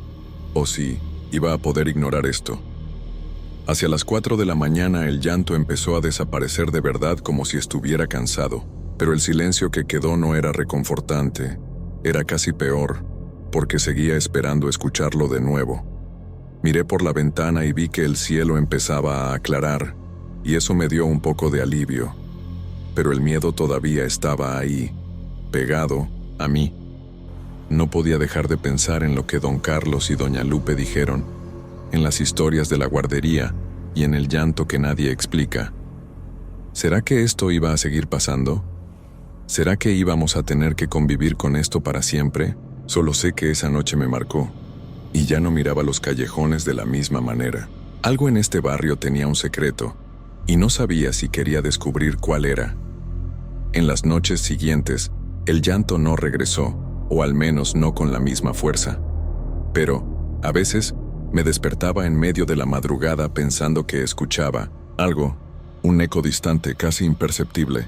o si iba a poder ignorar esto. Hacia las 4 de la mañana el llanto empezó a desaparecer de verdad, como si estuviera cansado, pero el silencio que quedó no era reconfortante, era casi peor, porque seguía esperando escucharlo de nuevo. Miré por la ventana y vi que el cielo empezaba a aclarar, y eso me dio un poco de alivio. Pero el miedo todavía estaba ahí, pegado a mí. No podía dejar de pensar en lo que don Carlos y doña Lupe dijeron, en las historias de la guardería y en el llanto que nadie explica. ¿Será que esto iba a seguir pasando? ¿Será que íbamos a tener que convivir con esto para siempre? Solo sé que esa noche me marcó, y ya no miraba los callejones de la misma manera. Algo en este barrio tenía un secreto, y no sabía si quería descubrir cuál era. En las noches siguientes, el llanto no regresó, o al menos no con la misma fuerza. Pero, a veces, me despertaba en medio de la madrugada pensando que escuchaba algo, un eco distante casi imperceptible.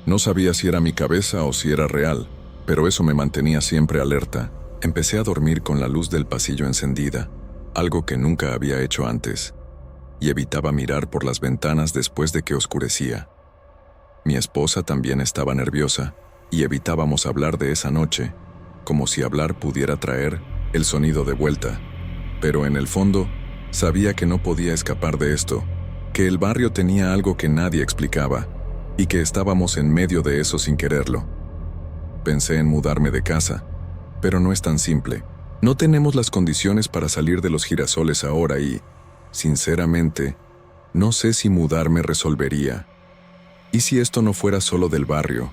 No sabía si era mi cabeza o si era real, pero eso me mantenía siempre alerta. Empecé a dormir con la luz del pasillo encendida, algo que nunca había hecho antes, y evitaba mirar por las ventanas después de que oscurecía. Mi esposa también estaba nerviosa, y evitábamos hablar de esa noche, como si hablar pudiera traer el sonido de vuelta. Pero en el fondo, sabía que no podía escapar de esto, que el barrio tenía algo que nadie explicaba, y que estábamos en medio de eso sin quererlo. Pensé en mudarme de casa, pero no es tan simple. No tenemos las condiciones para salir de los girasoles ahora y, sinceramente, no sé si mudarme resolvería. ¿Y si esto no fuera solo del barrio?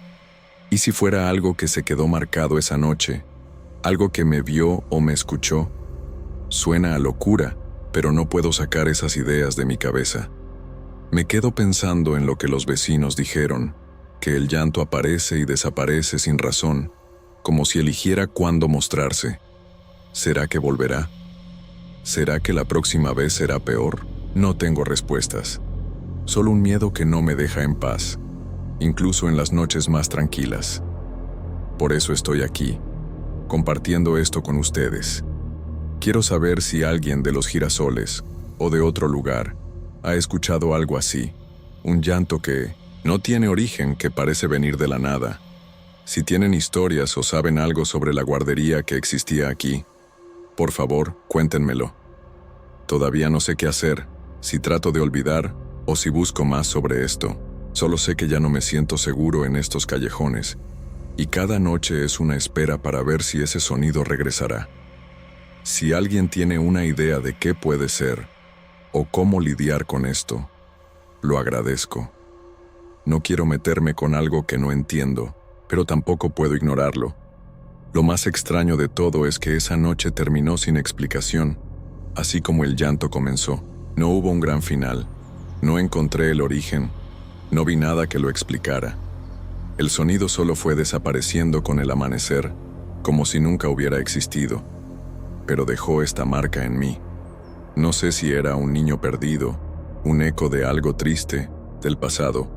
¿Y si fuera algo que se quedó marcado esa noche? ¿Algo que me vio o me escuchó? Suena a locura, pero no puedo sacar esas ideas de mi cabeza. Me quedo pensando en lo que los vecinos dijeron, que el llanto aparece y desaparece sin razón, como si eligiera cuándo mostrarse. ¿Será que volverá? ¿Será que la próxima vez será peor? No tengo respuestas. Solo un miedo que no me deja en paz, incluso en las noches más tranquilas. Por eso estoy aquí, compartiendo esto con ustedes. Quiero saber si alguien de los girasoles, o de otro lugar, ha escuchado algo así, un llanto que no tiene origen, que parece venir de la nada. Si tienen historias o saben algo sobre la guardería que existía aquí, por favor, cuéntenmelo. Todavía no sé qué hacer, si trato de olvidar o si busco más sobre esto. Solo sé que ya no me siento seguro en estos callejones, y cada noche es una espera para ver si ese sonido regresará. Si alguien tiene una idea de qué puede ser, o cómo lidiar con esto, lo agradezco. No quiero meterme con algo que no entiendo, pero tampoco puedo ignorarlo. Lo más extraño de todo es que esa noche terminó sin explicación, así como el llanto comenzó. No hubo un gran final. No encontré el origen. No vi nada que lo explicara. El sonido solo fue desapareciendo con el amanecer, como si nunca hubiera existido. Pero dejó esta marca en mí. No sé si era un niño perdido, un eco de algo triste, del pasado,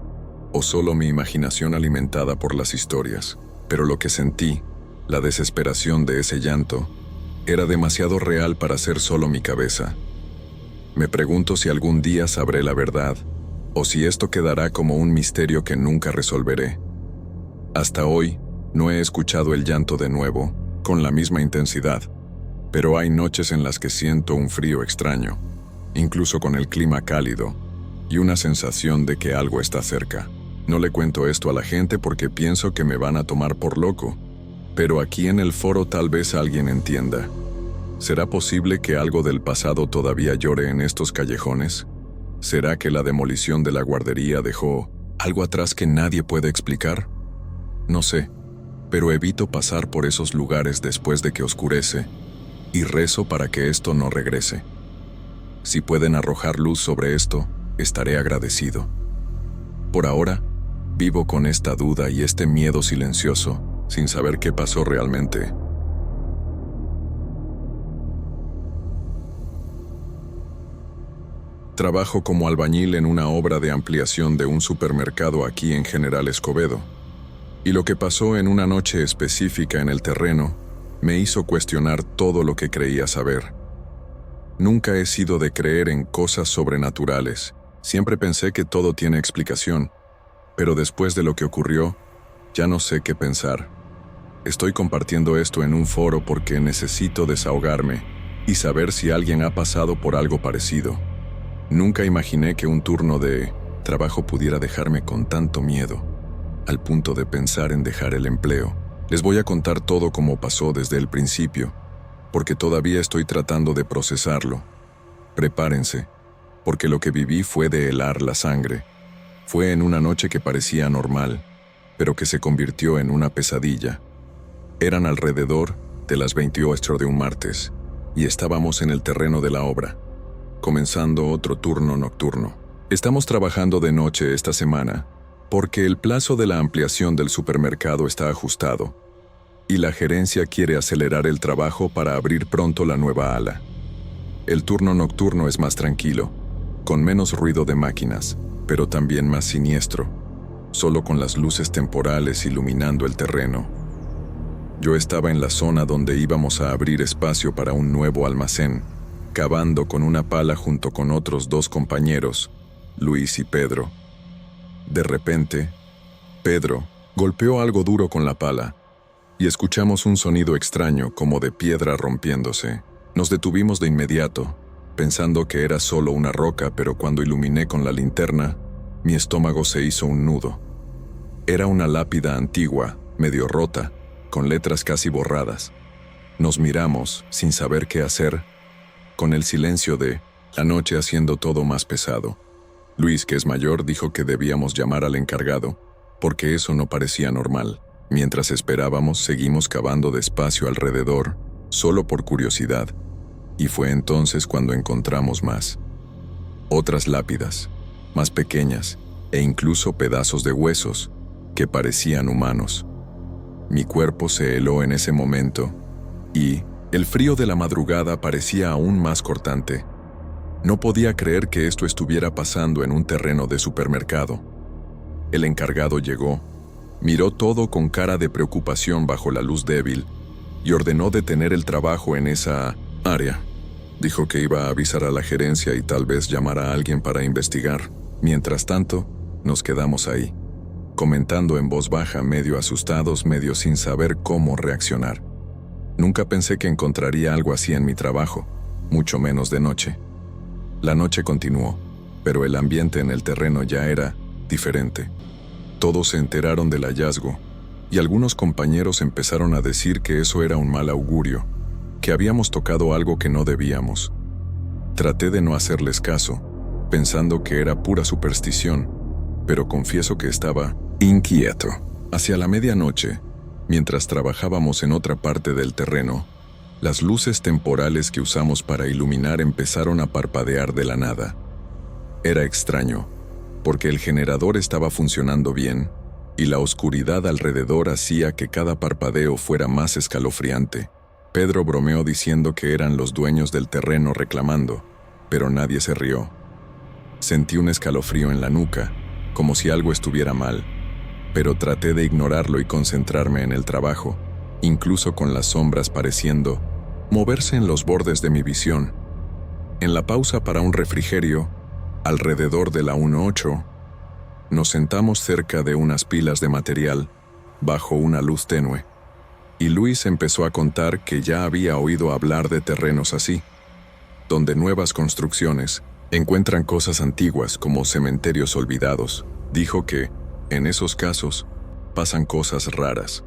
o solo mi imaginación alimentada por las historias. Pero lo que sentí, la desesperación de ese llanto, era demasiado real para ser solo mi cabeza. Me pregunto si algún día sabré la verdad, o si esto quedará como un misterio que nunca resolveré. Hasta hoy, no he escuchado el llanto de nuevo, con la misma intensidad, pero hay noches en las que siento un frío extraño, incluso con el clima cálido, y una sensación de que algo está cerca. No le cuento esto a la gente porque pienso que me van a tomar por loco, pero aquí en el foro tal vez alguien entienda. ¿Será posible que algo del pasado todavía llore en estos callejones? ¿Será que la demolición de la guardería dejó algo atrás que nadie puede explicar? No sé, pero evito pasar por esos lugares después de que oscurece, y rezo para que esto no regrese. Si pueden arrojar luz sobre esto, estaré agradecido. Por ahora, vivo con esta duda y este miedo silencioso, sin saber qué pasó realmente. Trabajo como albañil en una obra de ampliación de un supermercado aquí en General Escobedo, y lo que pasó en una noche específica en el terreno me hizo cuestionar todo lo que creía saber. Nunca he sido de creer en cosas sobrenaturales, siempre pensé que todo tiene explicación, pero después de lo que ocurrió, ya no sé qué pensar. Estoy compartiendo esto en un foro porque necesito desahogarme y saber si alguien ha pasado por algo parecido. Nunca imaginé que un turno de trabajo pudiera dejarme con tanto miedo, al punto de pensar en dejar el empleo. Les voy a contar todo como pasó desde el principio, porque todavía estoy tratando de procesarlo. Prepárense, porque lo que viví fue de helar la sangre. Fue en una noche que parecía normal, pero que se convirtió en una pesadilla. Eran alrededor de las 28 de un martes, y estábamos en el terreno de la obra, comenzando otro turno nocturno. Estamos trabajando de noche esta semana porque el plazo de la ampliación del supermercado está ajustado y la gerencia quiere acelerar el trabajo para abrir pronto la nueva ala. El turno nocturno es más tranquilo, con menos ruido de máquinas, pero también más siniestro, solo con las luces temporales iluminando el terreno. Yo estaba en la zona donde íbamos a abrir espacio para un nuevo almacén, cavando con una pala junto con otros 2 compañeros, Luis y Pedro. De repente, Pedro golpeó algo duro con la pala y escuchamos un sonido extraño como de piedra rompiéndose. Nos detuvimos de inmediato, pensando que era solo una roca, pero cuando iluminé con la linterna, mi estómago se hizo un nudo. Era una lápida antigua, medio rota, con letras casi borradas. Nos miramos, sin saber qué hacer, con el silencio de la noche haciendo todo más pesado. Luis, que es mayor, dijo que debíamos llamar al encargado, porque eso no parecía normal. Mientras esperábamos, seguimos cavando despacio alrededor, solo por curiosidad, y fue entonces cuando encontramos más. Otras lápidas, más pequeñas, e incluso pedazos de huesos, que parecían humanos. Mi cuerpo se heló en ese momento, y el frío de la madrugada parecía aún más cortante. No podía creer que esto estuviera pasando en un terreno de supermercado. El encargado llegó, miró todo con cara de preocupación bajo la luz débil y ordenó detener el trabajo en esa área. Dijo que iba a avisar a la gerencia y tal vez llamar a alguien para investigar. Mientras tanto, nos quedamos ahí, comentando en voz baja, medio asustados, medio sin saber cómo reaccionar. Nunca pensé que encontraría algo así en mi trabajo, mucho menos de noche. La noche continuó, pero el ambiente en el terreno ya era diferente. Todos se enteraron del hallazgo, y algunos compañeros empezaron a decir que eso era un mal augurio, que habíamos tocado algo que no debíamos. Traté de no hacerles caso, pensando que era pura superstición, pero confieso que estaba inquieto. Hacia la medianoche, mientras trabajábamos en otra parte del terreno, las luces temporales que usamos para iluminar empezaron a parpadear de la nada. Era extraño, porque el generador estaba funcionando bien, y la oscuridad alrededor hacía que cada parpadeo fuera más escalofriante. Pedro bromeó diciendo que eran los dueños del terreno reclamando, pero nadie se rió. Sentí un escalofrío en la nuca, como si algo estuviera mal, pero traté de ignorarlo y concentrarme en el trabajo, incluso con las sombras pareciendo moverse en los bordes de mi visión. En la pausa para un refrigerio, alrededor de la 1:08, nos sentamos cerca de unas pilas de material, bajo una luz tenue, y Luis empezó a contar que ya había oído hablar de terrenos así, donde nuevas construcciones encuentran cosas antiguas como cementerios olvidados. Dijo que, en esos casos, pasan cosas raras,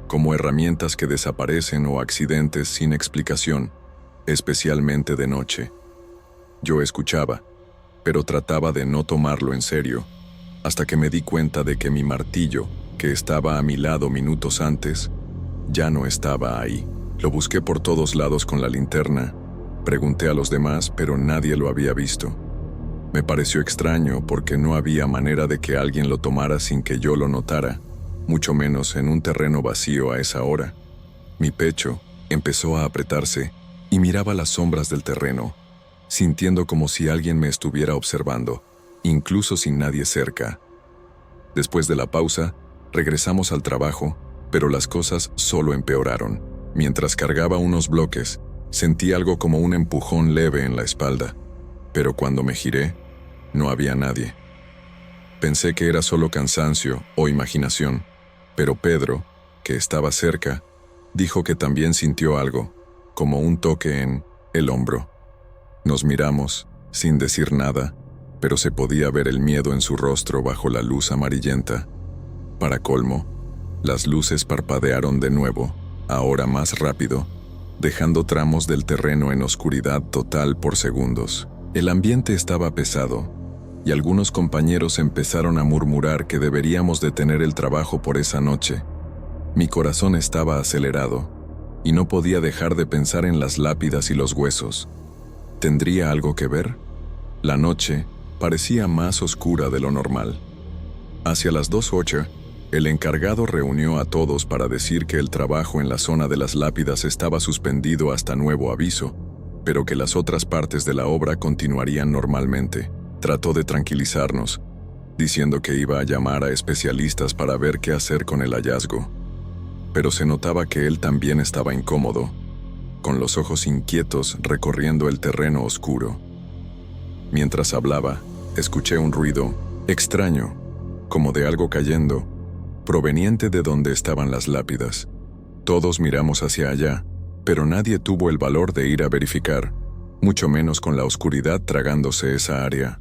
como herramientas que desaparecen o accidentes sin explicación, especialmente de noche. Yo escuchaba, pero trataba de no tomarlo en serio, hasta que me di cuenta de que mi martillo, que estaba a mi lado minutos antes, ya no estaba ahí. Lo busqué por todos lados con la linterna, pregunté a los demás, pero nadie lo había visto. Me pareció extraño porque no había manera de que alguien lo tomara sin que yo lo notara, mucho menos en un terreno vacío a esa hora. Mi pecho empezó a apretarse y miraba las sombras del terreno, sintiendo como si alguien me estuviera observando, incluso sin nadie cerca. Después de la pausa, regresamos al trabajo, pero las cosas solo empeoraron. Mientras cargaba unos bloques, sentí algo como un empujón leve en la espalda, pero cuando me giré, no había nadie. Pensé que era solo cansancio o imaginación, pero Pedro, que estaba cerca, dijo que también sintió algo, como un toque en el hombro. Nos miramos, sin decir nada, pero se podía ver el miedo en su rostro bajo la luz amarillenta. Para colmo, las luces parpadearon de nuevo, ahora más rápido, dejando tramos del terreno en oscuridad total por segundos. El ambiente estaba pesado, y algunos compañeros empezaron a murmurar que deberíamos detener el trabajo por esa noche. Mi corazón estaba acelerado, y no podía dejar de pensar en las lápidas y los huesos. ¿Tendría algo que ver? La noche parecía más oscura de lo normal. Hacia las 2:08, el encargado reunió a todos para decir que el trabajo en la zona de las lápidas estaba suspendido hasta nuevo aviso, pero que las otras partes de la obra continuarían normalmente. Trató de tranquilizarnos, diciendo que iba a llamar a especialistas para ver qué hacer con el hallazgo. Pero se notaba que él también estaba incómodo, con los ojos inquietos recorriendo el terreno oscuro. Mientras hablaba, escuché un ruido extraño, como de algo cayendo, proveniente de donde estaban las lápidas. Todos miramos hacia allá, pero nadie tuvo el valor de ir a verificar, mucho menos con la oscuridad tragándose esa área.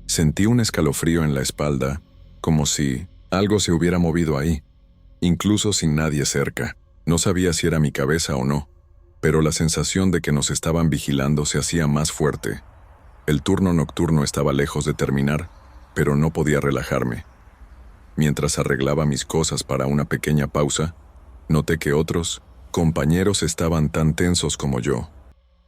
Sentí un escalofrío en la espalda, como si algo se hubiera movido ahí, incluso sin nadie cerca. No sabía si era mi cabeza o no, pero la sensación de que nos estaban vigilando se hacía más fuerte. El turno nocturno estaba lejos de terminar, pero no podía relajarme. Mientras arreglaba mis cosas para una pequeña pausa, noté que otros compañeros estaban tan tensos como yo.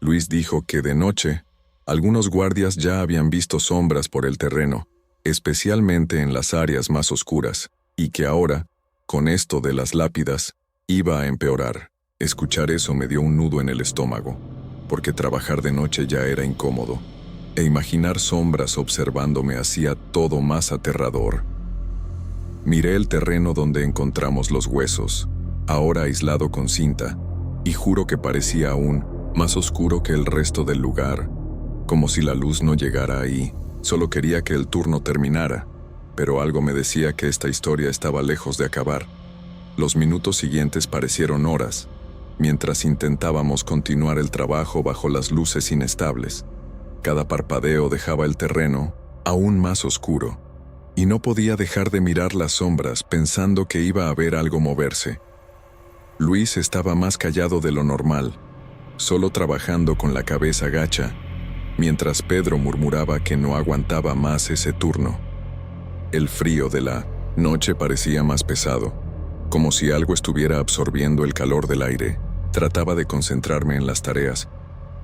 Luis dijo que de noche, algunos guardias ya habían visto sombras por el terreno, especialmente en las áreas más oscuras, y que ahora, con esto de las lápidas, iba a empeorar. Escuchar eso me dio un nudo en el estómago, porque trabajar de noche ya era incómodo, e imaginar sombras observándome hacía todo más aterrador. Miré el terreno donde encontramos los huesos, ahora aislado con cinta, y juro que parecía aún más oscuro que el resto del lugar, como si la luz no llegara ahí. Solo quería que el turno terminara, pero algo me decía que esta historia estaba lejos de acabar. Los minutos siguientes parecieron horas, mientras intentábamos continuar el trabajo bajo las luces inestables. Cada parpadeo dejaba el terreno aún más oscuro, y no podía dejar de mirar las sombras pensando que iba a haber algo moverse. Luis estaba más callado de lo normal, solo trabajando con la cabeza gacha, mientras Pedro murmuraba que no aguantaba más ese turno. El frío de la noche parecía más pesado, como si algo estuviera absorbiendo el calor del aire. Trataba de concentrarme en las tareas,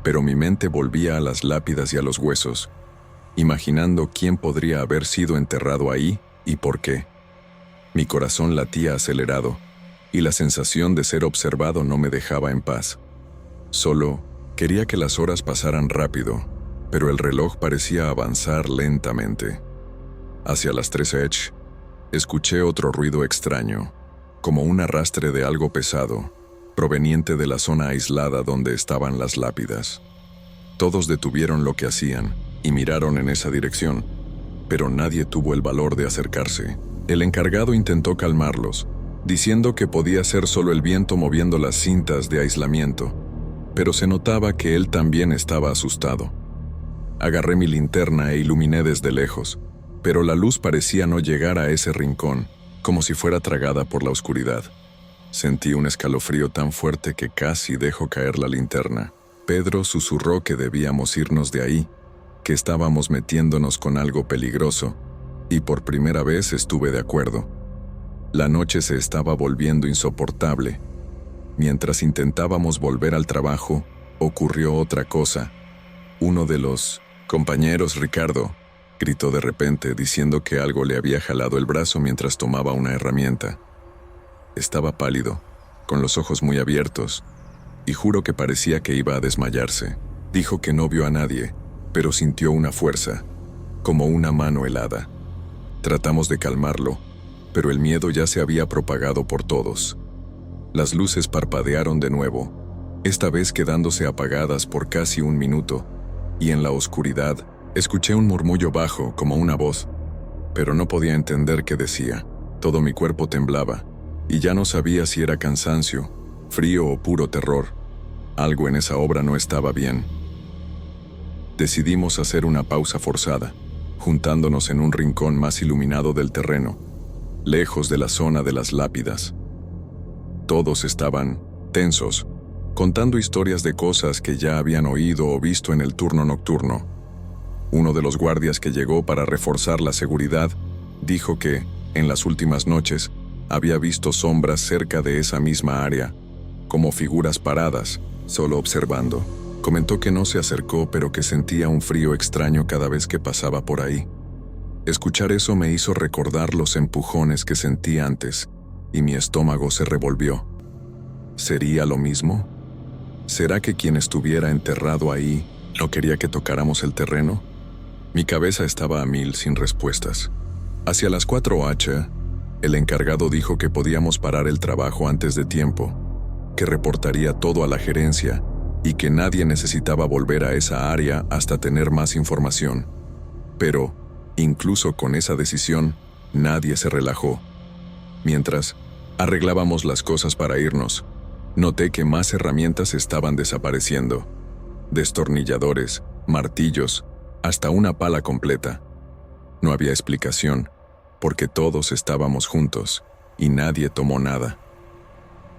pero mi mente volvía a las lápidas y a los huesos, imaginando quién podría haber sido enterrado ahí y por qué. Mi corazón latía acelerado, y la sensación de ser observado no me dejaba en paz. Solo quería que las horas pasaran rápido, pero el reloj parecía avanzar lentamente. Hacia las 3:00, escuché otro ruido extraño, como un arrastre de algo pesado, proveniente de la zona aislada donde estaban las lápidas. Todos detuvieron lo que hacían y miraron en esa dirección, pero nadie tuvo el valor de acercarse. El encargado intentó calmarlos, diciendo que podía ser solo el viento moviendo las cintas de aislamiento, pero se notaba que él también estaba asustado. Agarré mi linterna e iluminé desde lejos, pero la luz parecía no llegar a ese rincón, como si fuera tragada por la oscuridad. Sentí un escalofrío tan fuerte que casi dejó caer la linterna. Pedro susurró que debíamos irnos de ahí, que estábamos metiéndonos con algo peligroso, y por primera vez estuve de acuerdo. La noche se estaba volviendo insoportable. Mientras intentábamos volver al trabajo, ocurrió otra cosa. Uno de los compañeros, Ricardo, gritó de repente diciendo que algo le había jalado el brazo mientras tomaba una herramienta. Estaba pálido, con los ojos muy abiertos, y juro que parecía que iba a desmayarse. Dijo que no vio a nadie, pero sintió una fuerza, como una mano helada. Tratamos de calmarlo, pero el miedo ya se había propagado por todos. Las luces parpadearon de nuevo, esta vez quedándose apagadas por casi un minuto, y en la oscuridad escuché un murmullo bajo como una voz, pero no podía entender qué decía. Todo mi cuerpo temblaba, y ya no sabía si era cansancio, frío o puro terror. Algo en esa obra no estaba bien. Decidimos hacer una pausa forzada, juntándonos en un rincón más iluminado del terreno, lejos de la zona de las lápidas. Todos estaban tensos, contando historias de cosas que ya habían oído o visto en el turno nocturno. Uno de los guardias que llegó para reforzar la seguridad dijo que, en las últimas noches, había visto sombras cerca de esa misma área, como figuras paradas, solo observando. Comentó que no se acercó, pero que sentía un frío extraño cada vez que pasaba por ahí. Escuchar eso me hizo recordar los empujones que sentí antes, y mi estómago se revolvió. ¿Sería lo mismo? ¿Será que quien estuviera enterrado ahí no quería que tocáramos el terreno? Mi cabeza estaba a mil sin respuestas. Hacia las 4:00, el encargado dijo que podíamos parar el trabajo antes de tiempo, que reportaría todo a la gerencia y que nadie necesitaba volver a esa área hasta tener más información. Pero, incluso con esa decisión, nadie se relajó. Mientras arreglábamos las cosas para irnos, noté que más herramientas estaban desapareciendo. Destornilladores, martillos, hasta una pala completa. No había explicación, porque todos estábamos juntos y nadie tomó nada.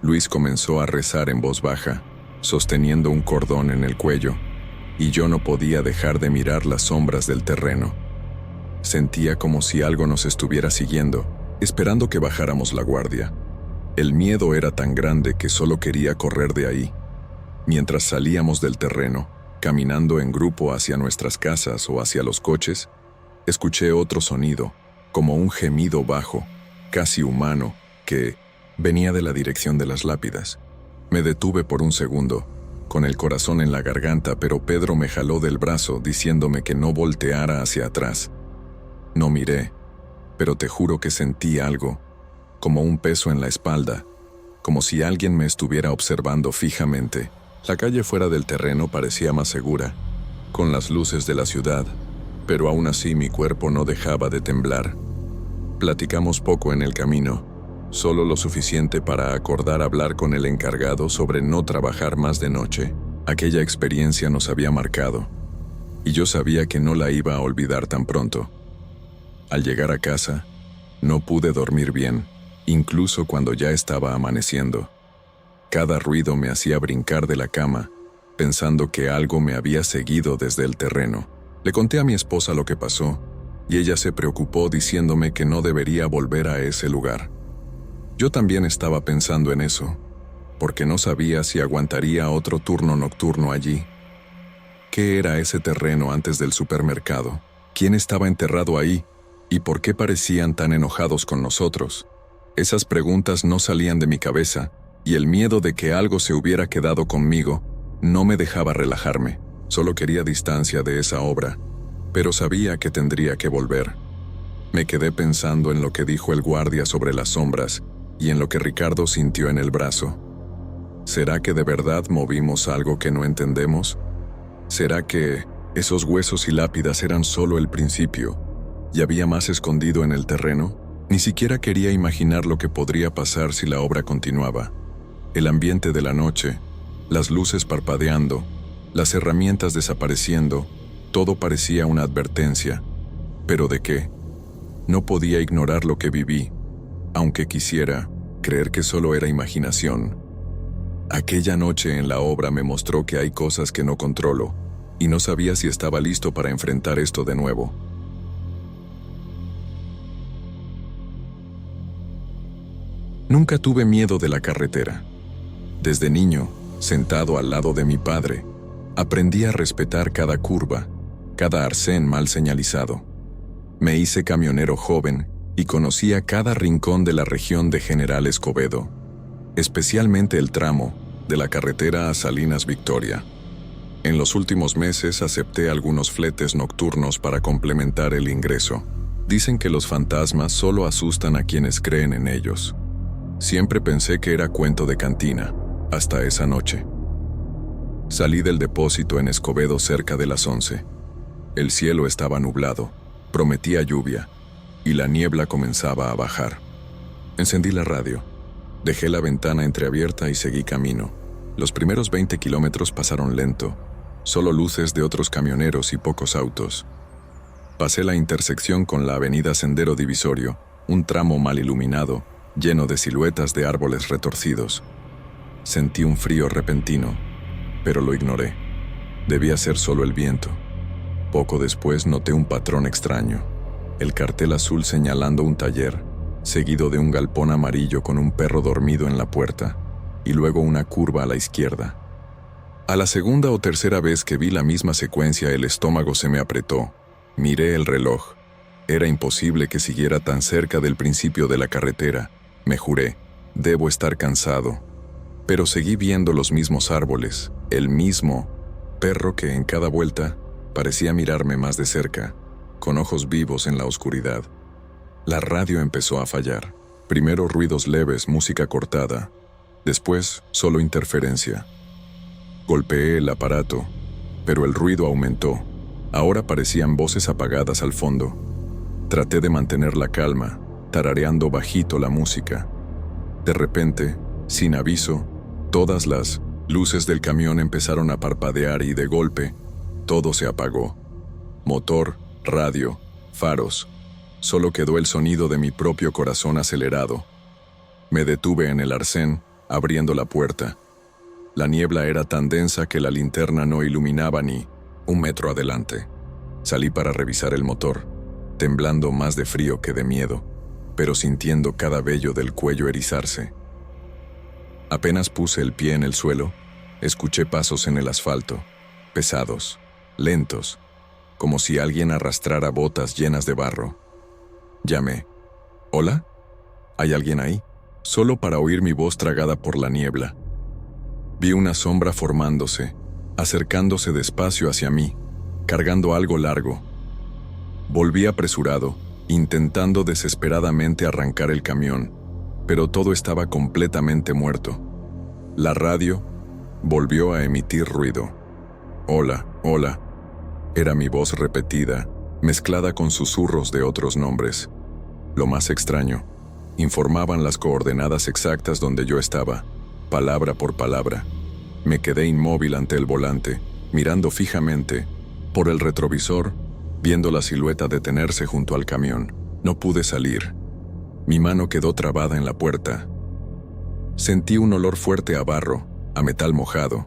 Luis comenzó a rezar en voz baja, sosteniendo un cordón en el cuello, y yo no podía dejar de mirar las sombras del terreno. Sentía como si algo nos estuviera siguiendo, esperando que bajáramos la guardia. El miedo era tan grande que solo quería correr de ahí. Mientras salíamos del terreno, caminando en grupo hacia nuestras casas o hacia los coches, escuché otro sonido, como un gemido bajo, casi humano, que venía de la dirección de las lápidas. Me detuve por un segundo, con el corazón en la garganta, pero Pedro me jaló del brazo diciéndome que no volteara hacia atrás. No miré, pero te juro que sentí algo, como un peso en la espalda, como si alguien me estuviera observando fijamente. La calle fuera del terreno parecía más segura, con las luces de la ciudad, pero aún así mi cuerpo no dejaba de temblar. Platicamos poco en el camino, solo lo suficiente para acordar hablar con el encargado sobre no trabajar más de noche. Aquella experiencia nos había marcado, y yo sabía que no la iba a olvidar tan pronto. Al llegar a casa, no pude dormir bien, incluso cuando ya estaba amaneciendo. Cada ruido me hacía brincar de la cama, pensando que algo me había seguido desde el terreno. Le conté a mi esposa lo que pasó, y ella se preocupó diciéndome que no debería volver a ese lugar. Yo también estaba pensando en eso, porque no sabía si aguantaría otro turno nocturno allí. ¿Qué era ese terreno antes del supermercado? ¿Quién estaba enterrado ahí? ¿Y por qué parecían tan enojados con nosotros? Esas preguntas no salían de mi cabeza, y el miedo de que algo se hubiera quedado conmigo no me dejaba relajarme. Solo quería distancia de esa obra, pero sabía que tendría que volver. Me quedé pensando en lo que dijo el guardia sobre las sombras y en lo que Ricardo sintió en el brazo. ¿Será que de verdad movimos algo que no entendemos? ¿Será que esos huesos y lápidas eran solo el principio y había más escondido en el terreno? Ni siquiera quería imaginar lo que podría pasar si la obra continuaba. El ambiente de la noche, las luces parpadeando, las herramientas desapareciendo, todo parecía una advertencia. ¿Pero de qué? No podía ignorar lo que viví, aunque quisiera creer que solo era imaginación. Aquella noche en la obra me mostró que hay cosas que no controlo, y no sabía si estaba listo para enfrentar esto de nuevo. Nunca tuve miedo de la carretera. Desde niño, sentado al lado de mi padre, aprendí a respetar cada curva, cada arcén mal señalizado. Me hice camionero joven y conocía cada rincón de la región de General Escobedo, especialmente el tramo de la carretera a Salinas Victoria. En los últimos meses acepté algunos fletes nocturnos para complementar el ingreso. Dicen que los fantasmas solo asustan a quienes creen en ellos. Siempre pensé que era cuento de cantina, hasta esa noche. Salí del depósito en Escobedo cerca de las 11. El cielo estaba nublado, prometía lluvia, y la niebla comenzaba a bajar. Encendí la radio, dejé la ventana entreabierta y seguí camino. Los primeros 20 kilómetros pasaron lento, solo luces de otros camioneros y pocos autos. Pasé la intersección con la avenida Sendero Divisorio, un tramo mal iluminado, lleno de siluetas de árboles retorcidos. Sentí un frío repentino, pero lo ignoré. Debía ser solo el viento. Poco después noté un patrón extraño. El cartel azul señalando un taller, seguido de un galpón amarillo con un perro dormido en la puerta, y luego una curva a la izquierda. A la segunda o tercera vez que vi la misma secuencia, el estómago se me apretó. Miré el reloj. Era imposible que siguiera tan cerca del principio de la carretera. Me juré, debo estar cansado. Pero seguí viendo los mismos árboles, el mismo perro que en cada vuelta parecía mirarme más de cerca, con ojos vivos en la oscuridad. La radio empezó a fallar. Primero ruidos leves, música cortada. Después, solo interferencia. Golpeé el aparato, pero el ruido aumentó. Ahora parecían voces apagadas al fondo. Traté de mantener la calma, tarareando bajito la música. De repente, sin aviso, todas las luces del camión empezaron a parpadear y de golpe, todo se apagó. Motor, radio, faros. Solo quedó el sonido de mi propio corazón acelerado. Me detuve en el arcén, abriendo la puerta. La niebla era tan densa que la linterna no iluminaba ni un metro adelante. Salí para revisar el motor, temblando más de frío que de miedo, pero sintiendo cada vello del cuello erizarse. Apenas puse el pie en el suelo, escuché pasos en el asfalto, pesados, lentos, como si alguien arrastrara botas llenas de barro. Llamé. ¿Hola? ¿Hay alguien ahí? Solo para oír mi voz tragada por la niebla. Vi una sombra formándose, acercándose despacio hacia mí, cargando algo largo. Volví apresurado, intentando desesperadamente arrancar el camión, pero todo estaba completamente muerto. La radio volvió a emitir ruido. Hola, hola. Era mi voz repetida, mezclada con susurros de otros nombres. Lo más extraño, informaban las coordenadas exactas donde yo estaba, palabra por palabra. Me quedé inmóvil ante el volante, mirando fijamente, por el retrovisor, viendo la silueta detenerse junto al camión. No pude salir. Mi mano quedó trabada en la puerta. Sentí un olor fuerte a barro, a metal mojado.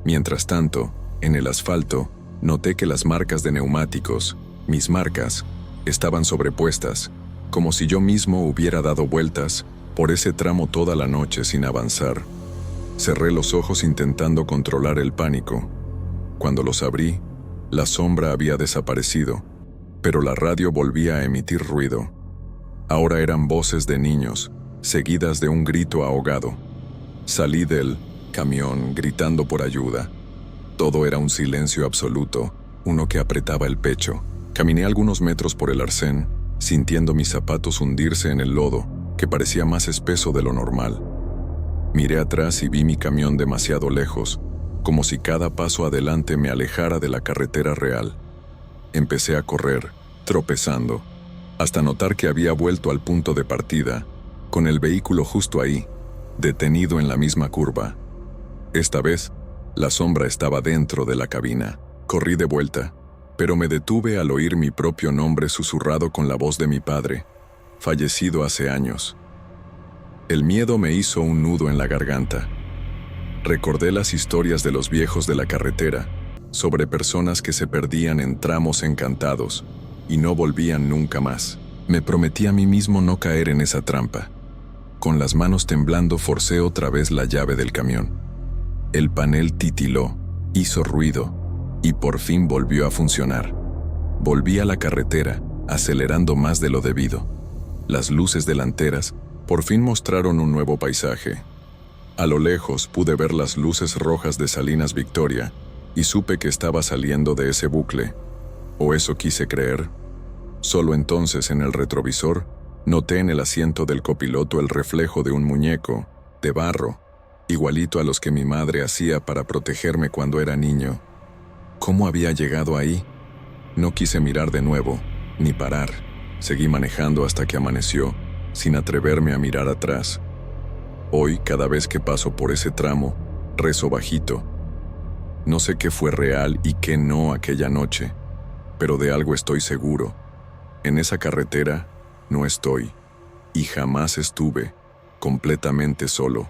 Mientras tanto, en el asfalto, noté que las marcas de neumáticos, mis marcas, estaban sobrepuestas, como si yo mismo hubiera dado vueltas por ese tramo toda la noche sin avanzar. Cerré los ojos intentando controlar el pánico. Cuando los abrí, la sombra había desaparecido, pero la radio volvía a emitir ruido. Ahora eran voces de niños, seguidas de un grito ahogado. Salí del camión gritando por ayuda. Todo era un silencio absoluto, uno que apretaba el pecho. Caminé algunos metros por el arcén, sintiendo mis zapatos hundirse en el lodo, que parecía más espeso de lo normal. Miré atrás y vi mi camión demasiado lejos, como si cada paso adelante me alejara de la carretera real. Empecé a correr, tropezando, hasta notar que había vuelto al punto de partida, con el vehículo justo ahí, detenido en la misma curva. Esta vez, la sombra estaba dentro de la cabina. Corrí de vuelta, pero me detuve al oír mi propio nombre susurrado con la voz de mi padre, fallecido hace años. El miedo me hizo un nudo en la garganta. Recordé las historias de los viejos de la carretera, sobre personas que se perdían en tramos encantados y no volvían nunca más. Me prometí a mí mismo no caer en esa trampa. Con las manos temblando forcé otra vez la llave del camión. El panel titiló, hizo ruido, y por fin volvió a funcionar. Volví a la carretera, acelerando más de lo debido. Las luces delanteras por fin mostraron un nuevo paisaje. A lo lejos pude ver las luces rojas de Salinas Victoria y supe que estaba saliendo de ese bucle. O eso quise creer. Solo entonces en el retrovisor noté en el asiento del copiloto el reflejo de un muñeco, de barro, igualito a los que mi madre hacía para protegerme cuando era niño. ¿Cómo había llegado ahí? No quise mirar de nuevo, ni parar. Seguí manejando hasta que amaneció, sin atreverme a mirar atrás. Hoy, cada vez que paso por ese tramo, rezo bajito. No sé qué fue real y qué no aquella noche, pero de algo estoy seguro. En esa carretera no estoy, y jamás estuve, completamente solo.